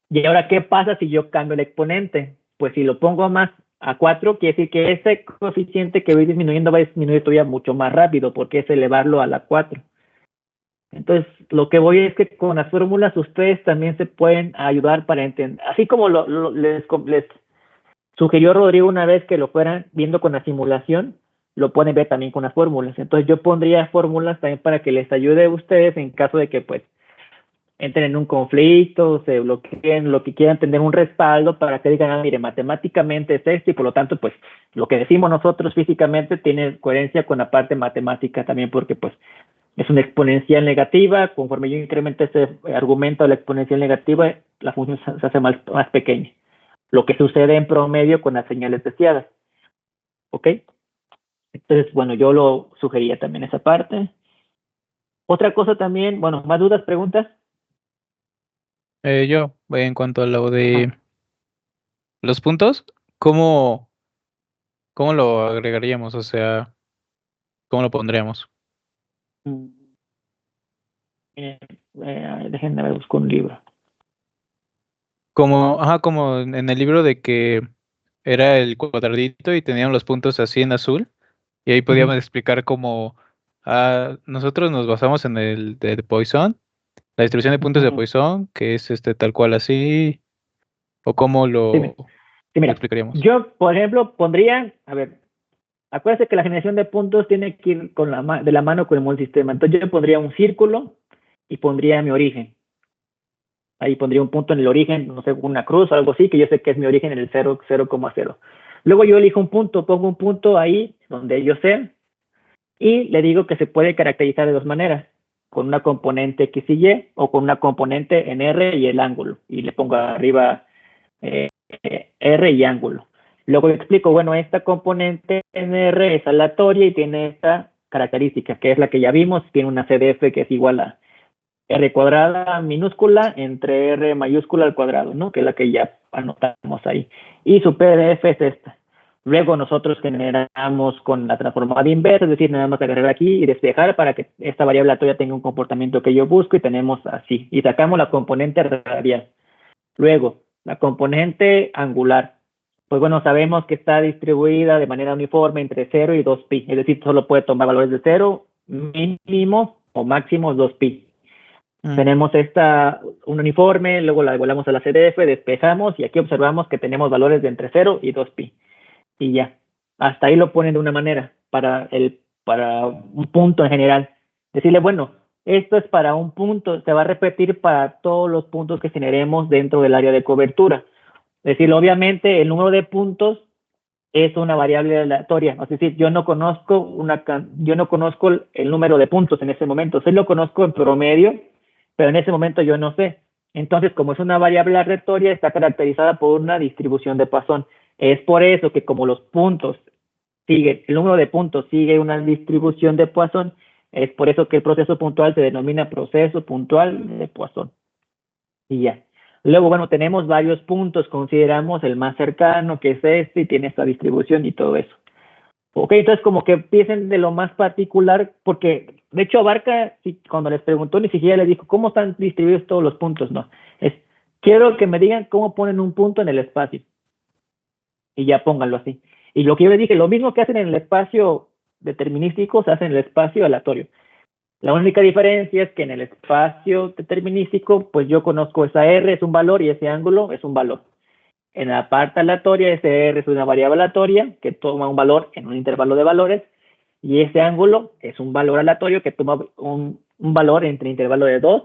Y ahora, ¿qué pasa si yo cambio el exponente? Pues si lo pongo más a 4, quiere decir que ese coeficiente que voy disminuyendo va a disminuir todavía mucho más rápido, porque es elevarlo a la 4. Entonces, lo que voy es que con las fórmulas ustedes también se pueden ayudar para entender, así como les sugirió Rodrigo una vez que lo fueran viendo con la simulación, lo pueden ver también con las fórmulas. Entonces, yo pondría fórmulas también para que les ayude a ustedes en caso de que, pues, entren en un conflicto, se bloqueen, lo que quieran, tener un respaldo para que digan, mire, matemáticamente es esto y por lo tanto, pues, lo que decimos nosotros físicamente tiene coherencia con la parte matemática también porque, pues, es una exponencial negativa, conforme yo incremento ese argumento de la exponencial negativa, la función se hace más pequeña. Lo que sucede en promedio con las señales deseadas. ¿Ok? Entonces, bueno, yo lo sugería también esa parte. Otra cosa también, bueno, más dudas, preguntas. Yo, en cuanto a lo Ajá. de los puntos, ¿cómo, cómo lo agregaríamos? O sea, ¿cómo lo pondríamos? Mm, déjenme ver, busco un libro. Como, ajá, como en el libro de que era el cuadradito y tenían los puntos así en azul, y ahí Uh -huh. podíamos explicar cómo nosotros nos basamos en el de Poisson, la distribución de puntos Uh de -huh. Poisson, que es tal cual así, o cómo Sí, sí, lo mira, explicaríamos. yo, por ejemplo, pondría, a ver, acuérdense que la generación de puntos tiene que ir con de la mano con el modelo sistema. Entonces yo pondría un círculo y pondría mi origen. Ahí pondría un punto en el origen, no sé, una cruz o algo así, que yo sé que es mi origen en el 0,0. Luego yo elijo un punto, pongo un punto ahí donde yo sé y le digo que se puede caracterizar de dos maneras, con una componente X y Y o con una componente en R y el ángulo. Y le pongo arriba R y ángulo. Luego le explico, bueno, esta componente en R es aleatoria y tiene esta característica, que es la que ya vimos, tiene una CDF que es igual a R cuadrada minúscula entre R mayúscula al cuadrado, ¿no? Que es la que ya anotamos ahí. Y su PDF es esta. Luego nosotros generamos con la transformada inversa, es decir, nada más agarrar aquí y despejar para que esta variable aleatoria tenga un comportamiento que yo busco y tenemos así. Y sacamos la componente radial. Luego, la componente angular. Pues bueno, sabemos que está distribuida de manera uniforme entre 0 y 2pi. Es decir, solo puede tomar valores de 0, mínimo o máximo 2pi. Mm, Tenemos un uniforme, luego la volamos a la CDF, despejamos y aquí observamos que tenemos valores de entre 0 y 2pi. Y ya. Hasta ahí lo ponen de una manera para un punto en general. Decirle, bueno, esto es para un punto, se va a repetir para todos los puntos que generemos dentro del área de cobertura. Es decir, obviamente el número de puntos es una variable aleatoria. Es decir, yo no conozco el número de puntos en ese momento. Sí lo conozco en promedio, pero en ese momento yo no sé. Entonces, como es una variable aleatoria, está caracterizada por una distribución de Poisson. Es por eso que como los puntos el número de puntos sigue una distribución de Poisson, es por eso que el proceso puntual se denomina proceso puntual de Poisson. Y ya. Luego, bueno, tenemos varios puntos, consideramos el más cercano, que es este, y tiene esta distribución y todo eso. Ok, entonces como que empiecen de lo más particular, porque de hecho abarca, cuando les preguntó, ni siquiera les dijo cómo están distribuidos todos los puntos, no. Quiero que me digan cómo ponen un punto en el espacio. Y ya pónganlo así. Y lo que yo les dije, lo mismo que hacen en el espacio determinístico, se hace en el espacio aleatorio. La única diferencia es que en el espacio determinístico, pues yo conozco esa R es un valor y ese ángulo es un valor. En la parte aleatoria, ese R es una variable aleatoria que toma un valor en un intervalo de valores y ese ángulo es un valor aleatorio que toma un valor entre intervalo de 2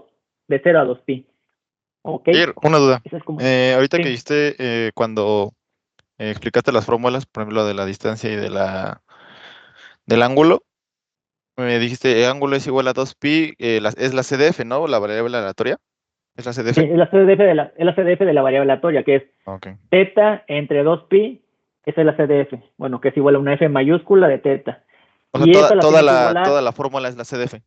de 0 a 2pi. ¿Ok? Ayer, una duda. Esa es como, Ahorita sí. que dijiste cuando explicaste las fórmulas, por ejemplo, de la distancia y del ángulo, me dijiste el ángulo es igual a 2pi, es la CDF, ¿no? La variable aleatoria. ¿Es la Sí, CDF? es la CDF es la CDF de la variable aleatoria, que es Ok. teta entre 2pi, esa es la CDF. Bueno, que es igual a una F mayúscula de teta. O sea, Y esa la tienes que toda igualar, la fórmula es la CDF.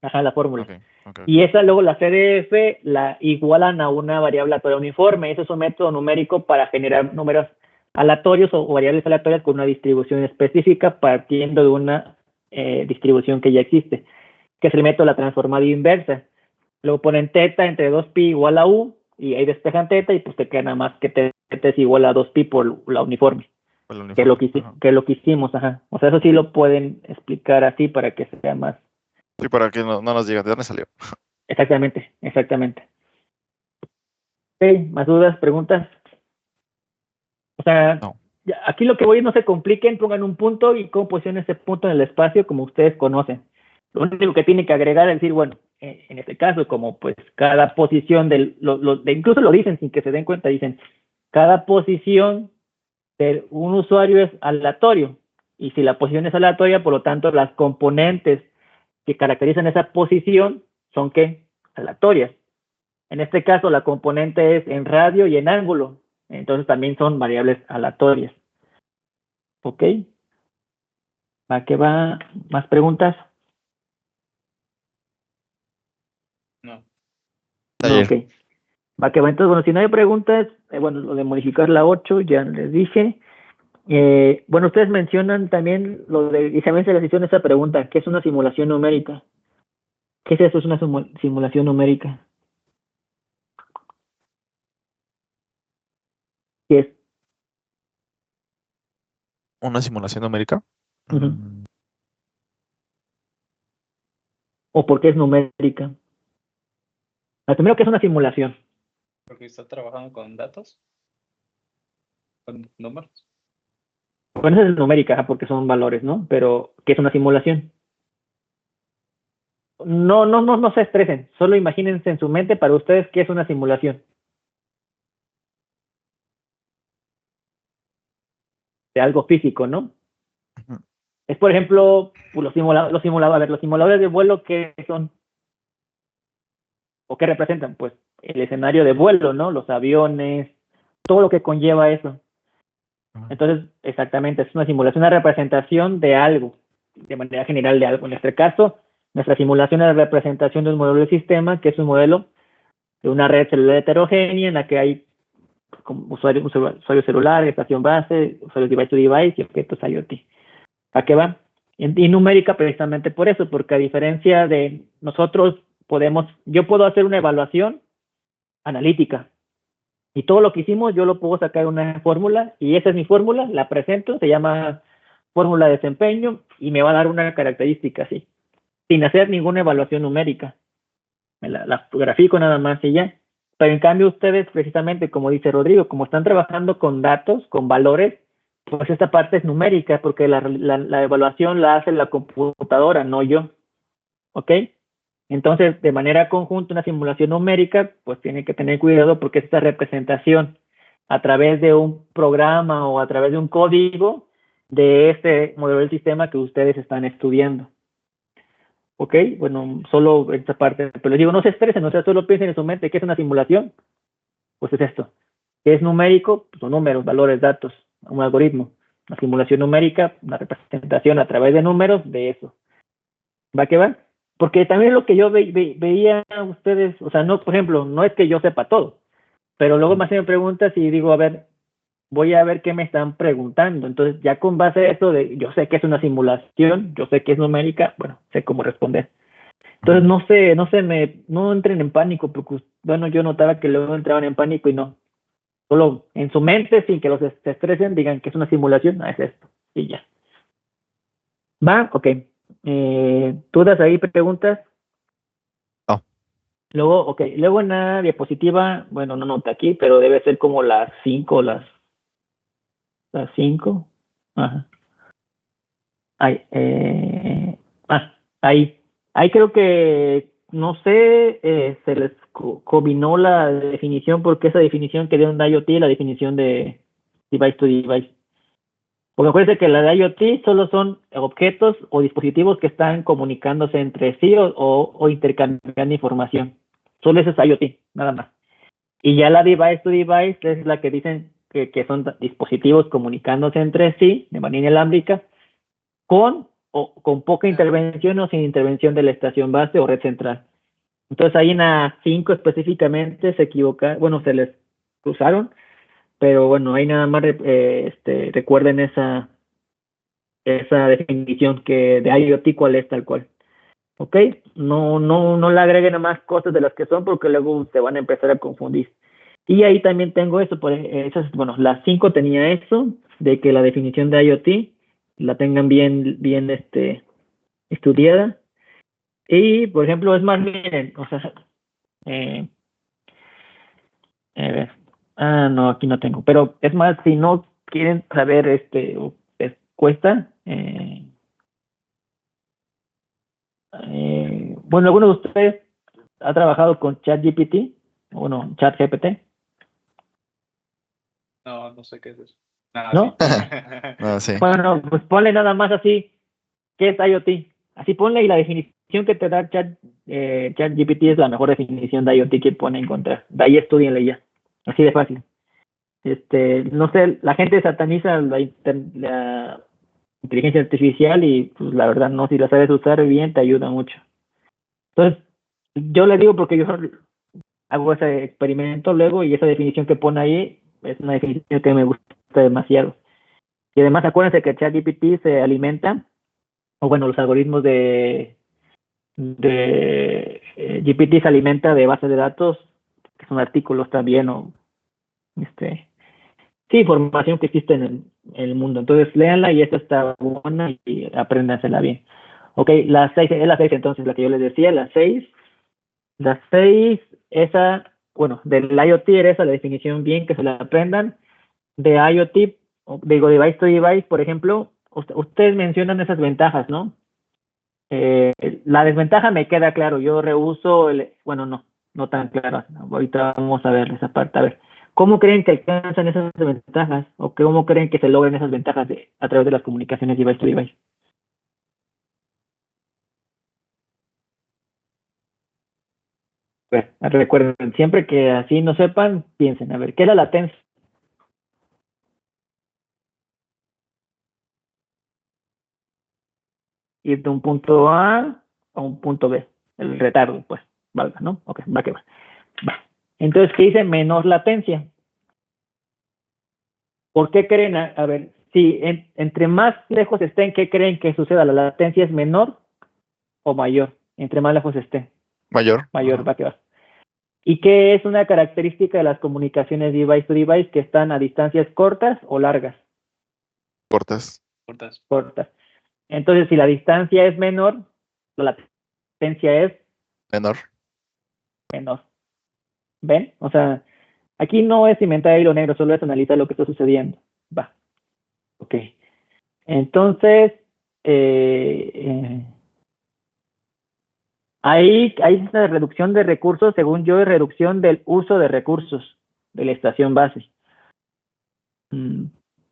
ajá, la Ok, fórmula. ok, ok. Y esa luego la CDF la igualan a una variable aleatoria uniforme. Eso es un método numérico para generar números aleatorios o variables aleatorias con una distribución específica partiendo de una distribución que ya existe, que es el método de la transformada inversa. Luego ponen teta entre 2pi igual a u y ahí despejan teta y pues te queda nada más que teta es igual a 2pi por la uniforme, Por el que es lo uniforme. que, Ajá. que es lo que hicimos, ajá. O sea, eso sí Ok. lo pueden explicar así para que sea más. Sí, para que no nos digan de dónde salió. Exactamente, exactamente. Ok, ¿más dudas, preguntas? O sea, No. aquí lo que voy es no se compliquen, pongan un punto y cómo posicionan ese punto en el espacio como ustedes conocen. Lo único que tiene que agregar es decir, bueno, en este caso, como pues cada posición incluso lo dicen sin que se den cuenta, dicen, cada posición de un usuario es aleatorio. Y si la posición es aleatoria, por lo tanto, las componentes que caracterizan esa posición son ¿qué? Aleatorias. En este caso, la componente es en radio y en ángulo. Entonces también son variables aleatorias. ¿Ok? ¿Va que va? ¿Más preguntas? No. No, ok. Ayer. Va que va. Entonces, bueno, si no hay preguntas, bueno, lo de modificar la 8 ya les dije. Bueno, ustedes mencionan también lo de, y también se les hicieron esa pregunta, ¿qué es una simulación numérica? ¿Qué es eso? Es una simulación numérica. ¿Qué es? ¿Una simulación numérica? Ujú. Mm, ¿O por qué es numérica? Primero, ¿qué es una simulación? Porque está trabajando con datos, con números. Bueno, esa es numérica, porque son valores, ¿no? Pero, ¿qué es una simulación? No se estresen, solo imagínense en su mente para ustedes qué es una simulación de algo físico, ¿no? ujú. Es, por ejemplo, pues, los simuladores de vuelo, ¿qué son? ¿O qué representan? Pues el escenario de vuelo, ¿no? Los aviones, todo lo que conlleva eso. Entonces, exactamente, es una simulación, una representación de algo, de manera general de algo. En este caso, nuestra simulación es la representación de un modelo de sistema, que es un modelo de una red celular heterogénea en la que hay usuario celular, estación base, usuarios device to device y objetos IoT. ¿A qué va? Y numérica precisamente por eso, porque a diferencia de nosotros yo puedo hacer una evaluación analítica y todo lo que hicimos yo lo puedo sacar en una fórmula y esa es mi fórmula, la presento, se llama fórmula de desempeño y me va a dar una característica así, sin hacer ninguna evaluación numérica. La grafico nada más y ya. Pero en cambio ustedes, precisamente, como dice Rodrigo, como están trabajando con datos, con valores, pues esta parte es numérica, porque la evaluación la hace la computadora, no yo. ¿Ok? Entonces, de manera conjunta, una simulación numérica, pues tiene que tener cuidado porque esta representación a través de un programa o a través de un código de este modelo del sistema que ustedes están estudiando. ¿Ok? Bueno, solo esta parte. Pero les digo, no se estresen, o sea, solo piensen en su mente, ¿qué es una simulación? Pues es esto. ¿Qué es numérico? Pues son números, valores, datos, un algoritmo. Una simulación numérica, una representación a través de números de eso. ¿Va que va? Porque también lo que yo veía a ustedes, o sea, no, por ejemplo, no es que yo sepa todo, pero luego me hacen preguntas y digo, a ver, voy a ver qué me están preguntando. Entonces, ya con base a eso de, yo sé que es una simulación, yo sé que es numérica, bueno, sé cómo responder. Entonces, no entren en pánico, porque, bueno, yo notaba que luego entraban en pánico y no. Solo en su mente, sin que se estresen, digan que es una simulación, es esto, y ya. ¿Va? Ok. ¿Dudas ahí, preguntas? No. Luego, ok, luego en la diapositiva, bueno, no nota aquí, pero debe ser como las 5, las 5. Ajá. Ahí, ahí creo que no sé, se les combinó la definición porque esa definición que dio en IoT es la definición de device to device. Porque acuérdense que la de IoT solo son objetos o dispositivos que están comunicándose entre sí o intercambiando información. Solo eso es IoT, nada más. Y ya la device to device es la que dicen que son dispositivos comunicándose entre sí de manera inalámbrica con poca intervención o sin intervención de la estación base o red central. Entonces ahí en la 5 específicamente se equivocaron, bueno, se les cruzaron, pero bueno, ahí nada más recuerden esa definición que de IoT cuál es tal cual. ¿Ok? No le agreguen más cosas de las que son porque luego se van a empezar a confundir. Y ahí también tengo eso, bueno, la 5 tenía eso, de que la definición de IoT la tengan bien estudiada. Y, por ejemplo, es más, miren, o sea, a ver, no, aquí no tengo, pero es más, si no quieren saber, les cuesta, bueno, ¿alguno de ustedes ha trabajado con ChatGPT? Bueno, ChatGPT, No sé qué es eso. Nada, ¿no? No, sí. Bueno, pues ponle nada más así, ¿qué es IoT? Así ponle y la definición que te da ChatGPT es la mejor definición de IoT que pueden encontrar. De ahí estudienle ya, así de fácil. No sé, la gente sataniza la inteligencia artificial y pues la verdad no, si la sabes usar bien te ayuda mucho. Entonces, yo le digo porque yo hago ese experimento luego y esa definición que pone ahí es una definición que me gusta demasiado. Y además acuérdense que ChatGPT se alimenta, o bueno, los algoritmos de GPT se alimenta de bases de datos, que son artículos también, o sí, información que existe en el mundo. Entonces, léanla y esta está buena y apréndansela bien. Ok, la 6 es la 6 entonces, la que yo les decía, la 6. La 6, esa, bueno, del IoT era esa la definición bien, que se la aprendan. De IoT, digo, device to device, por ejemplo, ustedes mencionan esas ventajas, ¿no? La desventaja me queda claro, yo reuso, bueno, no tan claro. Ahorita vamos a ver esa parte. A ver, ¿cómo creen que alcanzan esas ventajas? ¿O cómo creen que se logran esas ventajas a través de las comunicaciones device to device? Pues, recuerden, siempre que así no sepan, piensen, a ver, ¿qué es la latencia? Ir de un punto A a un punto B, el retardo, pues, valga, ¿no? Ok, va que va. Entonces, ¿qué dice menor latencia? ¿Por qué creen? A ver, si entre más lejos estén, ¿qué creen que suceda? ¿La latencia es menor o mayor? Entre más lejos estén. Mayor. Mayor, va que va. ¿Y qué es una característica de las comunicaciones device to device que están a distancias cortas o largas? Cortas. Cortas. Entonces, si la distancia es menor, la latencia es Menor. menor. ¿Ven? O sea, aquí no es inventar hilo negro, solo es analizar lo que está sucediendo. Va. Ok. Entonces, hay una reducción de recursos, según yo, es reducción del uso de recursos de la estación base.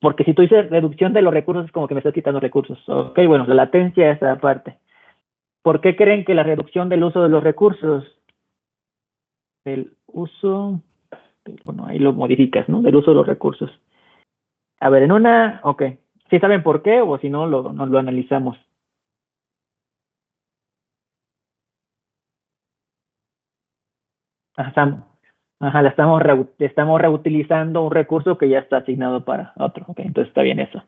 Porque si tú dices reducción de los recursos, es como que me estás quitando recursos. Ok, bueno, la latencia es esa parte. ¿Por qué creen que la reducción del uso de los recursos? Del uso, bueno, ahí lo modificas, ¿no? Del uso de los recursos. A ver, ok. ¿Sí saben por qué o si no, nos lo analizamos? Estamos reutilizando un recurso que ya está asignado para otro. Ok, entonces está bien eso.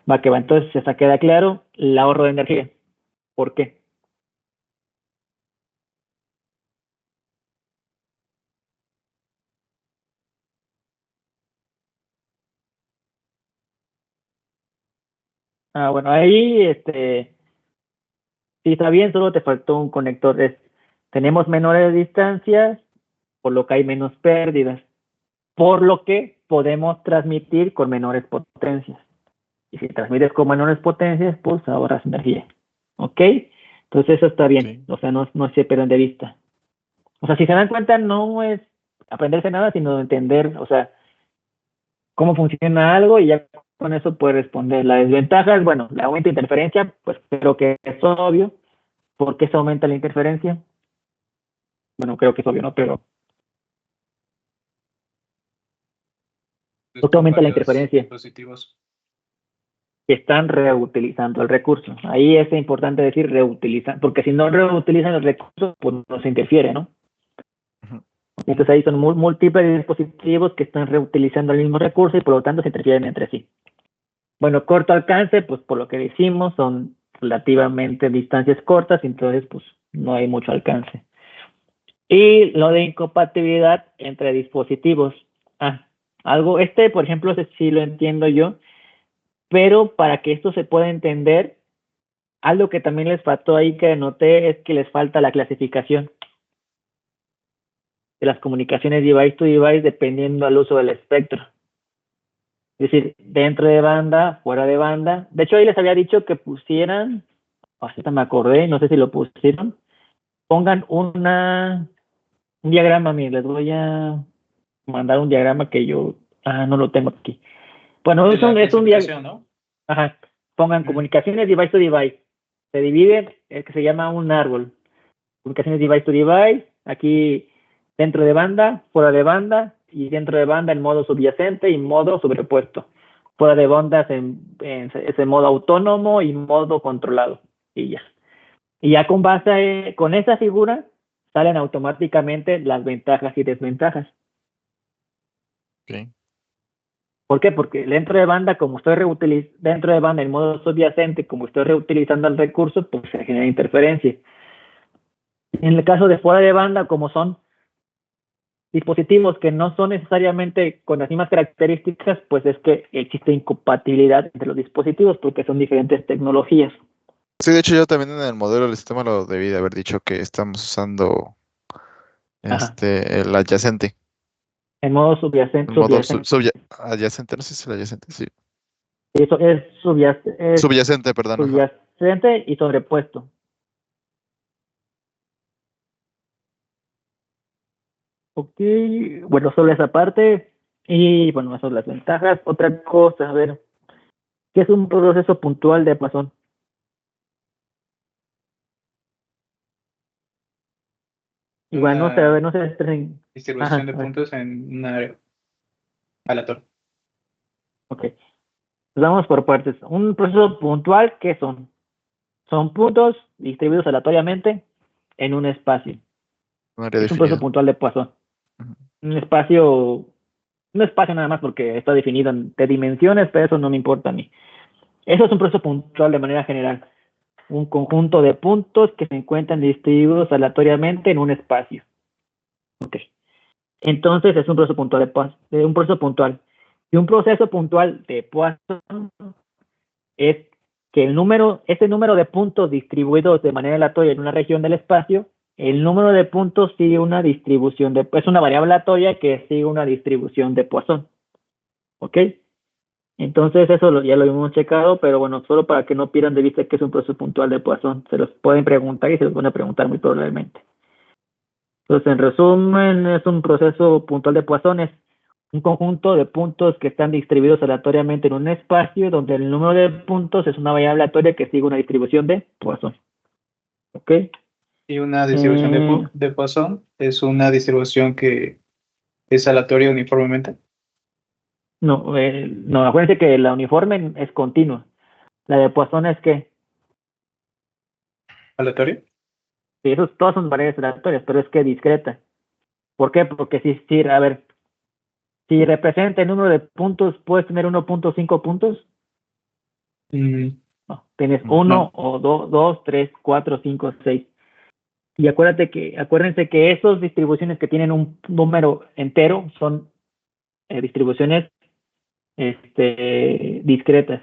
Va que va. Entonces, se queda claro el ahorro de energía. ¿Por qué? Bueno, ahí, sí está bien, solo te faltó un conector. Tenemos menores distancias, por lo que hay menos pérdidas, por lo que podemos transmitir con menores potencias. Y si transmites con menores potencias, pues ahorras energía. ¿Ok? Entonces eso está bien, Sí. o sea, no se pierdan de vista. O sea, si se dan cuenta, no es aprenderse nada, sino entender, o sea, cómo funciona algo y ya con eso puede responder. La desventaja es, bueno, la aumento de interferencia, pues creo que es obvio. ¿Por qué se aumenta la interferencia? Bueno, creo que es obvio, ¿no? Pero ¿por qué aumenta la interferencia? Dispositivos. Que están reutilizando el recurso. Ahí es importante decir reutilizan, porque si no reutilizan el recurso, pues no se interfiere, ¿no? Ujú. Entonces ahí son múltiples dispositivos que están reutilizando el mismo recurso y por lo tanto se interfieren entre sí. Bueno, corto alcance, pues por lo que decimos, son relativamente distancias cortas, entonces pues no hay mucho alcance. Y lo de incompatibilidad entre dispositivos. Algo, por ejemplo, ese sí lo entiendo yo, pero para que esto se pueda entender, algo que también les faltó ahí que noté es que les falta la clasificación de las comunicaciones device to device dependiendo al uso del espectro. Es decir, dentro de banda, fuera de banda. De hecho, ahí les había dicho que pusieran, ahorita me acordé, no sé si lo pusieron, pongan un diagrama, miren, les voy a mandar un diagrama que yo, no lo tengo aquí. Bueno, es un diagrama, ¿no? ajá, pongan comunicaciones device to device. Se divide, que se llama un árbol. Comunicaciones device to device, aquí dentro de banda, fuera de banda, y dentro de banda en modo subyacente y modo sobrepuesto. Fuera de bandas en ese modo autónomo y modo controlado. Y ya. Y ya con base, con esa figura, salen automáticamente las ventajas y desventajas. Ok. ¿Por qué? Porque dentro de banda, como estoy dentro de banda en modo subyacente, como estoy reutilizando el recurso, pues se genera interferencia. En el caso de fuera de banda, como son dispositivos que no son necesariamente con las mismas características, pues es que existe incompatibilidad entre los dispositivos porque son diferentes tecnologías. Sí, de hecho yo también en el modelo del sistema lo debí de haber dicho que estamos usando Ajá. el adyacente. En modo subyacente, El modo adyacente, no sé si es el adyacente, sí. eso es Subyacente, perdón, ajá. subyacente y sobrepuesto. Ok, bueno, solo esa parte. Y bueno, esas son las ventajas. Otra cosa, a ver, ¿qué es un proceso puntual de Poisson? Igual no sé, a ver, no sé. Distribución Ajá, de a ver, puntos en una área aleatoria. ok. Pues vamos por partes. Un proceso puntual, ¿qué son? Son puntos distribuidos aleatoriamente en un espacio. Un área Es un proceso definida. puntual de Poisson. Ujú. Un espacio, no espacio nada más porque está definido de dimensiones, pero eso no me importa a mí. Eso es un proceso puntual de manera general. Un conjunto de puntos que se encuentran distribuidos aleatoriamente en un espacio. Ok. Entonces es un proceso puntual un proceso puntual. Y un proceso puntual de Poisson es que ese número de puntos distribuidos de manera aleatoria en una región del espacio, el número de puntos sigue una distribución es una variable aleatoria que sigue una distribución de Poisson. ¿Ok? Entonces eso ya lo hemos checado, pero bueno, solo para que no pierdan de vista que es un proceso puntual de Poisson. Se los pueden preguntar y se los van a preguntar muy probablemente. Entonces, en resumen, es un proceso puntual de Poisson, es un conjunto de puntos que están distribuidos aleatoriamente en un espacio donde el número de puntos es una variable aleatoria que sigue una distribución de Poisson. ¿Ok? Y una distribución de Poisson es una distribución que es aleatoria uniformemente. No, acuérdense que la uniforme es continua. La de Poisson es que, ¿Aleatoria? sí, todas son variables aleatorias, pero es que discreta. ¿Por qué? Porque si, a ver, si representa el número de puntos, puedes tener 1.5 puntos. No, tienes No. 1 o 2, 3, 4, 5, 6. Y acuérdense que esas distribuciones que tienen un número entero son distribuciones discretas.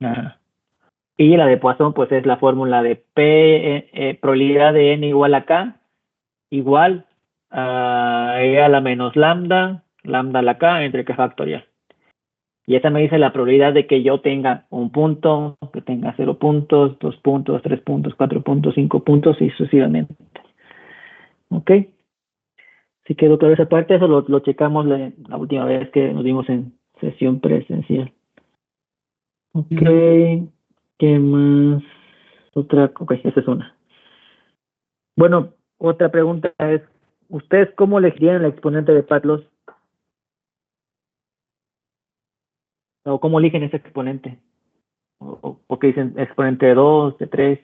Ajá. Y la de Poisson, pues es la fórmula de P, probabilidad de n igual a K, igual a E a la menos lambda, lambda a la K entre K factorial. Y esa me dice la probabilidad de que yo tenga un punto, que tenga 0 puntos, 2 puntos, 3 puntos, 4 puntos, 5 puntos y sucesivamente. ¿Ok? Si quedó claro esa parte, eso lo checamos la última vez que nos vimos en sesión presencial. Ok, ¿qué más? Ok, esa es una. Bueno, otra pregunta es, ¿ustedes cómo elegirían el exponente de Patlos? ¿O cómo eligen ese exponente? ¿O qué dicen exponente de 2, de 3?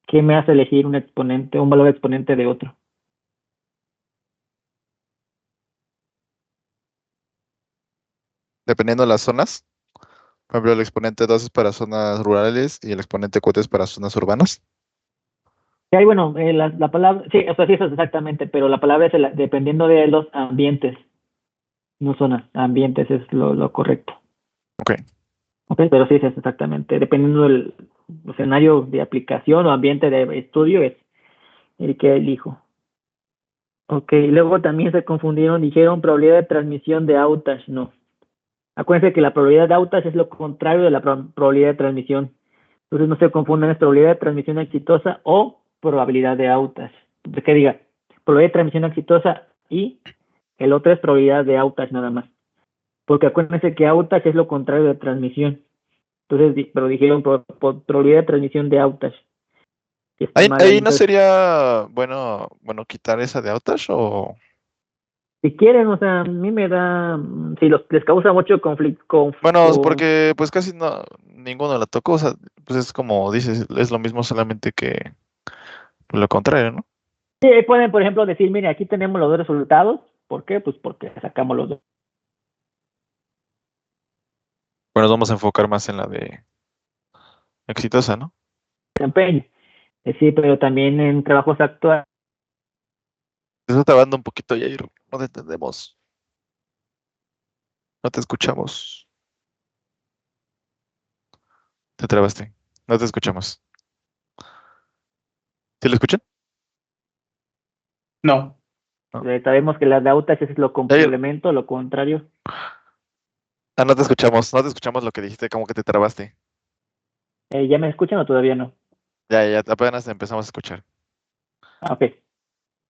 ¿Qué me hace elegir un exponente, un valor exponente de otro? Dependiendo de las zonas. Por ejemplo, el exponente 2 es para zonas rurales y el exponente 4 es para zonas urbanas. Sí, bueno, la palabra, sí, o sea, sí, eso es exactamente, pero la palabra es dependiendo de los ambientes, no zonas, ambientes es lo correcto. Ok. Ok, pero sí, es exactamente, dependiendo del escenario de aplicación o ambiente de estudio es el que elijo. Ok, luego también se confundieron, dijeron probabilidad de transmisión de outage, no. Acuérdense que la probabilidad de outage es lo contrario de la probabilidad de transmisión. Entonces no se confundan, es probabilidad de transmisión exitosa o probabilidad de outage. Entonces, que diga, probabilidad de transmisión exitosa y el otro es probabilidad de outage nada más. Porque acuérdense que outage es lo contrario de transmisión. Entonces, pero dijeron probabilidad de transmisión de outage. Y está mal ahí. Ahí no Entonces, sería bueno quitar esa de outage o si quieren, o sea, a mí me da, si les causa mucho conflicto, bueno, porque pues casi no ninguno la tocó, o sea, pues es como dices, es lo mismo solamente que lo contrario, ¿no? sí, pueden, por ejemplo, decir, mire, aquí tenemos los dos resultados. ¿Por qué? Pues porque sacamos los dos. Bueno, nos vamos a enfocar más en la de exitosa, ¿no? Desempeño. Sí, pero también en trabajos actuales. Te está trabando un poquito, Jair, no te entendemos, no te escuchamos, te trabaste, no te escuchamos. ¿Sí lo escuchan? No. No. Sabemos que las de outage es lo Jair, complemento, lo contrario. no te escuchamos, no te escuchamos lo que dijiste, como que te trabaste. ¿Ya me escuchan o todavía no? Ya, apenas empezamos a escuchar. Ah, ok.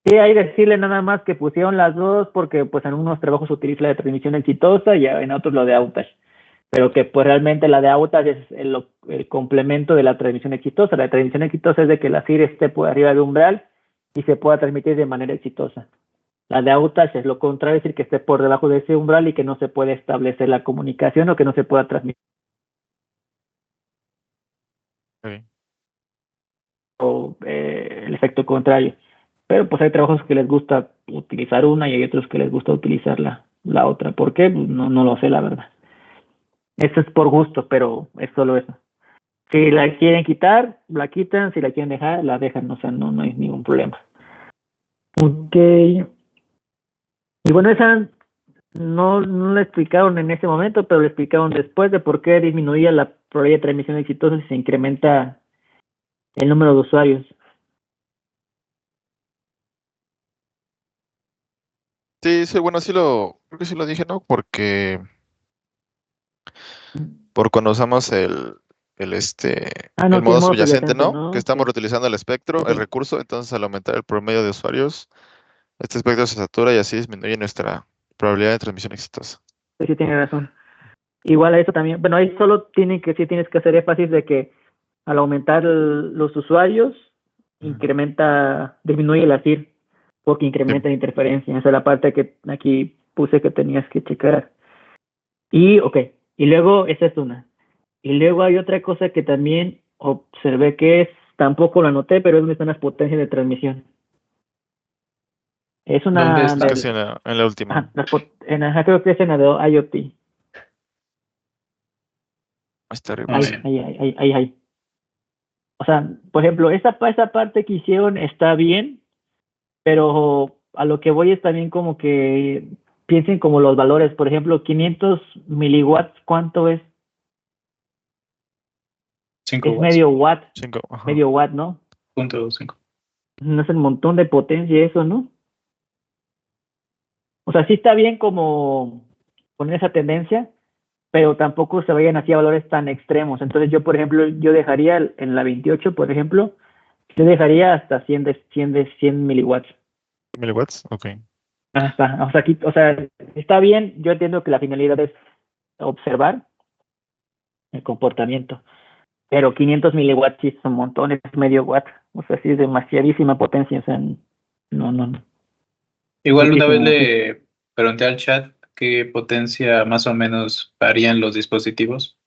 Sí, hay que decirle nada más que pusieron las dos porque pues en unos trabajos se utiliza la de transmisión exitosa y en otros lo de outage. Pero que pues realmente la de outage es el complemento de la transmisión exitosa. La transmisión exitosa es de que la CIR esté por arriba de umbral y se pueda transmitir de manera exitosa. La de outage es lo contrario, es decir, que esté por debajo de ese umbral y que no se puede establecer la comunicación o que no se pueda transmitir. Ok. O el efecto contrario. Pero pues hay trabajos que les gusta utilizar una y hay otros que les gusta utilizar la otra. ¿Por qué? Pues no lo sé, la verdad. Esto es por gusto, pero es solo eso. Si la quieren quitar, la quitan. Si la quieren dejar, la dejan. O sea, no hay ningún problema. Ok. Y bueno, esa no la explicaron en ese momento, pero le explicaron después de por qué disminuía la probabilidad de transmisión exitosa si se incrementa el número de usuarios. Sí, sí, bueno, creo que sí lo dije, ¿no? Porque por cuando usamos Ah, el no, sí, el modo modo subyacente, subyacente, ¿no? Que ¿no? estamos Sí, reutilizando el espectro, el sí, recurso, entonces al aumentar el promedio de usuarios, este espectro se satura y así disminuye nuestra probabilidad de transmisión exitosa. sí, tiene razón. Igual a eso también, bueno, ahí solo sí tienes que hacer énfasis de que al aumentar los usuarios, disminuye la CIR, porque Sí. incrementa la interferencia. Esa es la parte que aquí puse que tenías que checar. Y, ok, y luego, esa es una. Y luego hay otra cosa que también observé que tampoco lo anoté, pero es donde están las potencias de transmisión. Es ¿Dónde una, está? Casi en la última. creo que es en la de IoT. Está arriba, Muy sí. bien. Ahí. O sea, por ejemplo, esa parte que hicieron está bien, pero a lo que voy es también como que piensen como los valores. Por ejemplo, 500 miliwatts, ¿cuánto es? 5 Es watts. Ajá. medio watt, ¿no? Punto 5. No es un montón de potencia eso, ¿no? O sea, sí está bien como poner esa tendencia, pero tampoco se vayan así a valores tan extremos. Entonces yo, por ejemplo, yo dejaría en la 28, por ejemplo, yo dejaría hasta 100 miliwatts. ¿Miliwatts? Ok. Hasta, o sea, aquí, o sea, está bien, yo entiendo que la finalidad es observar el comportamiento, pero 500 miliwatts sí es un montón, es medio watt, o sea, sí es demasiadísima potencia, o sea, no, Igual una vez muchísimo, muchísimo. le pregunté al chat qué potencia más o menos varían los dispositivos.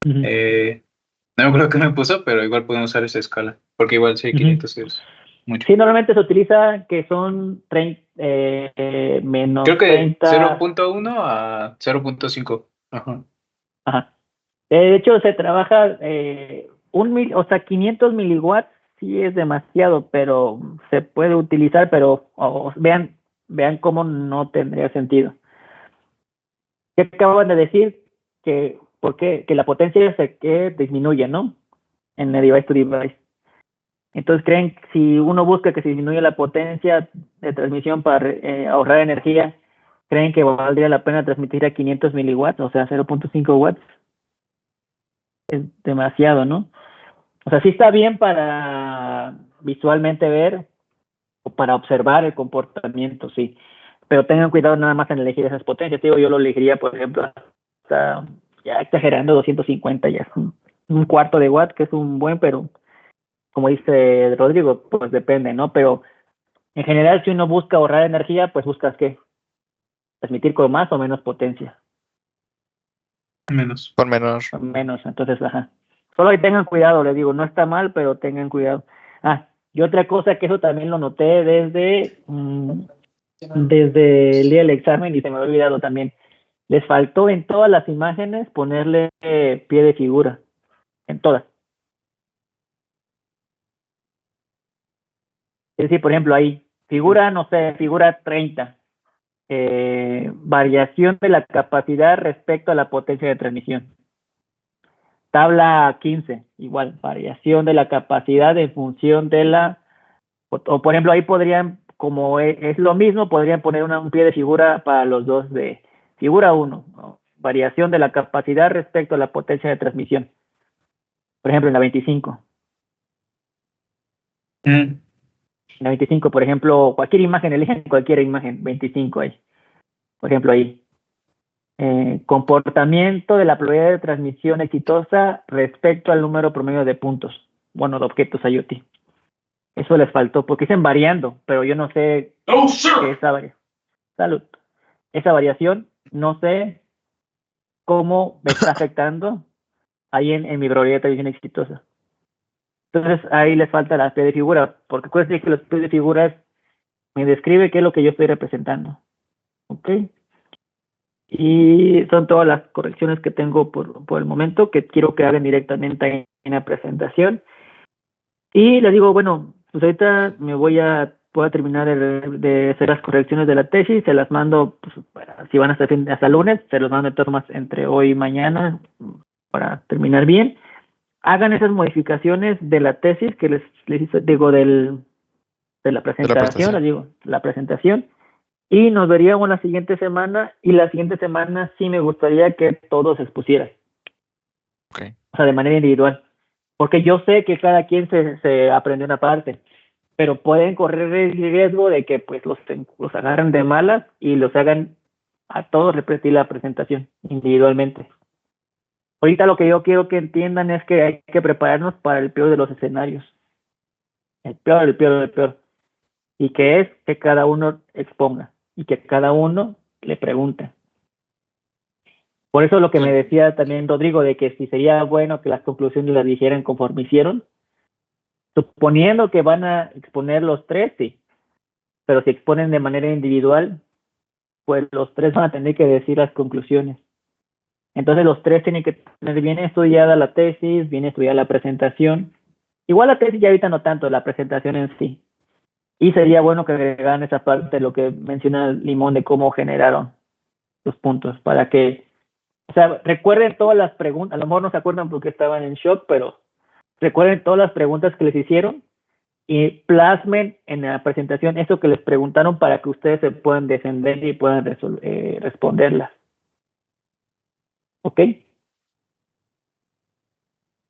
Ujú, No me acuerdo qué me puso, pero igual podemos usar esa escala, porque igual sí, ujú. 500 es mucho. Sí, normalmente se utiliza que son Creo menos que 30, 0.1 a 0.5. Ajá. ajá. De hecho, se trabaja o sea, 500 miliwatts sí es demasiado, pero se puede utilizar, pero vean cómo no tendría sentido. ¿Qué acaban de decir? ¿Por qué? Que la potencia que disminuye, ¿no? En el device to device. Entonces, creen que si uno busca que se disminuya la potencia de transmisión para ahorrar energía, ¿creen que valdría la pena transmitir a 500 miliwatts, o sea, 0.5 watts? Es demasiado, ¿no? O sea, sí está bien para visualmente ver o para observar el comportamiento, sí. Pero tengan cuidado nada más en elegir esas potencias. Digo, yo lo elegiría, por ejemplo, hasta, ya exagerando, 250, ya es un cuarto de watt, que es un buen, pero como dice Rodrigo, pues depende, ¿no? Pero en general, si uno busca ahorrar energía, pues buscas ¿qué? Transmitir con más o menos potencia. Menos. Con menor. Menos, entonces, ajá. Solo ahí tengan cuidado, les digo, no está mal, pero tengan cuidado. Ah, y otra cosa que eso también lo noté desde el día del examen y se me había olvidado también. Les faltó en todas las imágenes ponerle pie de figura, en todas. Es decir, por ejemplo, ahí, figura, no sé, figura 30, variación de la capacidad respecto a la potencia de transmisión. Tabla 15, igual, variación de la capacidad en función de o por ejemplo, ahí podrían, como es lo mismo, podrían poner un pie de figura para los dos de figura 1, ¿no? Variación de la capacidad respecto a la potencia de transmisión. Por ejemplo, en la 25. Mm. En la 25, por ejemplo, cualquier imagen, eligen cualquier imagen, 25 ahí. Por ejemplo, ahí. Comportamiento de la probabilidad de transmisión exitosa respecto al número promedio de puntos, bueno, de objetos IoT. Eso les faltó, porque dicen variando, pero yo no sé qué esa variación. Salud. Esa variación, no sé cómo me está afectando ahí en mi probabilidad de transmisión exitosa. Entonces, ahí les falta la P de figura, porque acuérdense que los P de figuras me describe qué es lo que yo estoy representando. ¿Ok? Y son todas las correcciones que tengo por el momento, que quiero que hagan directamente en la presentación. Y les digo, bueno, pues ahorita voy a terminar de hacer las correcciones de la tesis, se las mando, pues, si van hasta lunes, se los mando de todas formas entre hoy y mañana para terminar bien. Hagan esas modificaciones de la tesis que les hice, digo, de la De la presentación, les prestación. digo, la presentación. Y nos veríamos la siguiente semana, y la siguiente semana sí me gustaría que todos se expusieran, Ok. o sea, de manera individual. Porque yo sé que cada quien se aprende una parte, pero pueden correr el riesgo de que pues los agarren de malas y los hagan a todos repetir la presentación individualmente. Ahorita lo que yo quiero que entiendan es que hay que prepararnos para el peor de los escenarios. El peor, el peor, el peor. Y que es que cada uno exponga y que cada uno le pregunte. Por eso lo que me decía también Rodrigo, de que si sería bueno que las conclusiones las dijeran conforme hicieron, suponiendo que van a exponer los tres, sí, pero si exponen de manera individual, pues los tres van a tener que decir las conclusiones. Entonces los tres tienen que tener bien estudiada la tesis, bien estudiada la presentación. Igual la tesis ya ahorita no tanto, la presentación en sí. Y sería bueno que agregaran esa parte de lo que menciona Limón de cómo generaron los puntos, para que, o sea, recuerden todas las preguntas, a lo mejor no se acuerdan porque estaban en shock, pero recuerden todas las preguntas que les hicieron y plasmen en la presentación eso que les preguntaron para que ustedes se puedan defender y puedan responderlas. ¿Ok?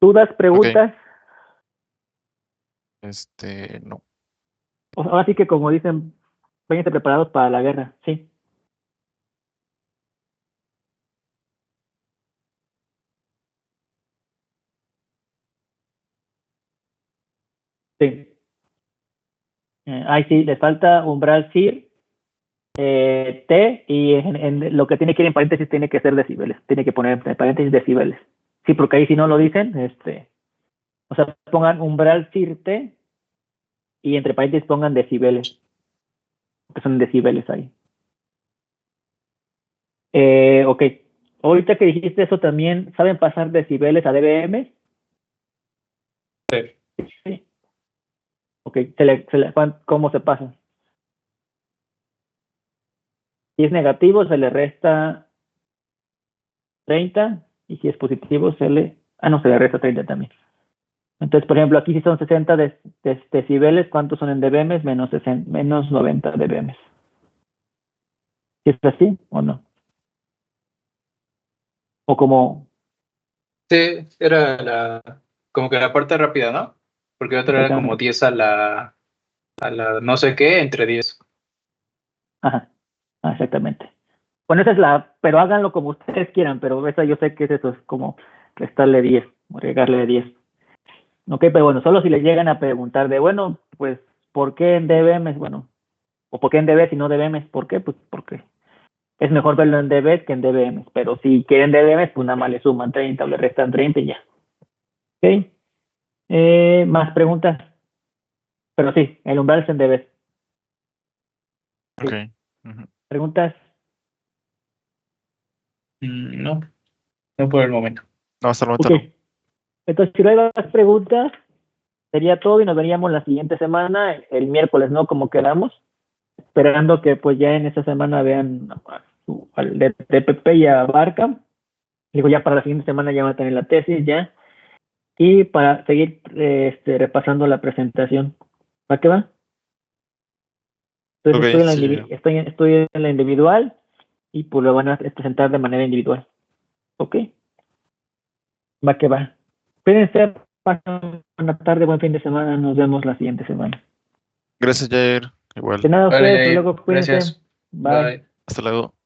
¿Dudas, preguntas? No. Ahora sí que como dicen, váyanse preparados para la guerra, sí. Sí. Ahí sí, les falta umbral CIR, T, y en lo que tiene que ir en paréntesis tiene que ser decibeles. Tiene que poner en paréntesis decibeles. Sí, porque ahí si no lo dicen, o sea, pongan umbral CIR T y entre paréntesis pongan decibeles, que son decibeles ahí. Ok. Ahorita que dijiste eso también, ¿saben pasar decibeles a dBm? Sí. Ok, ¿cómo se pasa? Si es negativo, se le resta 30, y si es positivo, se le resta 30 también. Entonces, por ejemplo, aquí si son 60 decibeles, ¿cuántos son en dBm? Menos 90 dBm. ¿Sí es así o no? O como... Sí, era como que la parte rápida, ¿no? Porque otra era como 10 a la no sé qué, entre 10. Ajá, exactamente. Bueno, esa es pero háganlo como ustedes quieran, pero esa yo sé que es eso, es como restarle 10, o agregarle 10. Ok, pero bueno, solo si les llegan a preguntar de, bueno, pues, ¿por qué en dBm? Bueno, o ¿por qué en dB si no dBm? ¿Por qué? Pues porque es mejor verlo en dB que en dBm, pero si quieren dBm, pues nada más le suman 30 o le restan 30 y ya. Ok, más preguntas, pero sí, el umbral es en dB. Ok. ¿Preguntas? No, no por el momento. No, hasta el momento Ok, no. entonces si no hay más preguntas, sería todo y nos veríamos la siguiente semana, el miércoles, ¿no? Como quedamos, esperando que pues ya en esta semana vean al de TPP y a Barca. Digo, ya para la siguiente semana ya van a tener la tesis ya. Y para seguir repasando la presentación. ¿Va que va? Entonces Ok, sí. estoy en la individual y pues lo van a presentar de manera individual. ¿Ok? Va que va. Cuídense, pasen buena tarde, buen fin de semana. Nos vemos la siguiente semana. Gracias, Jair. Igual. De nada, Vale, ustedes, hasta Jair, luego, cuídense. gracias. Bye. Bye. Hasta luego.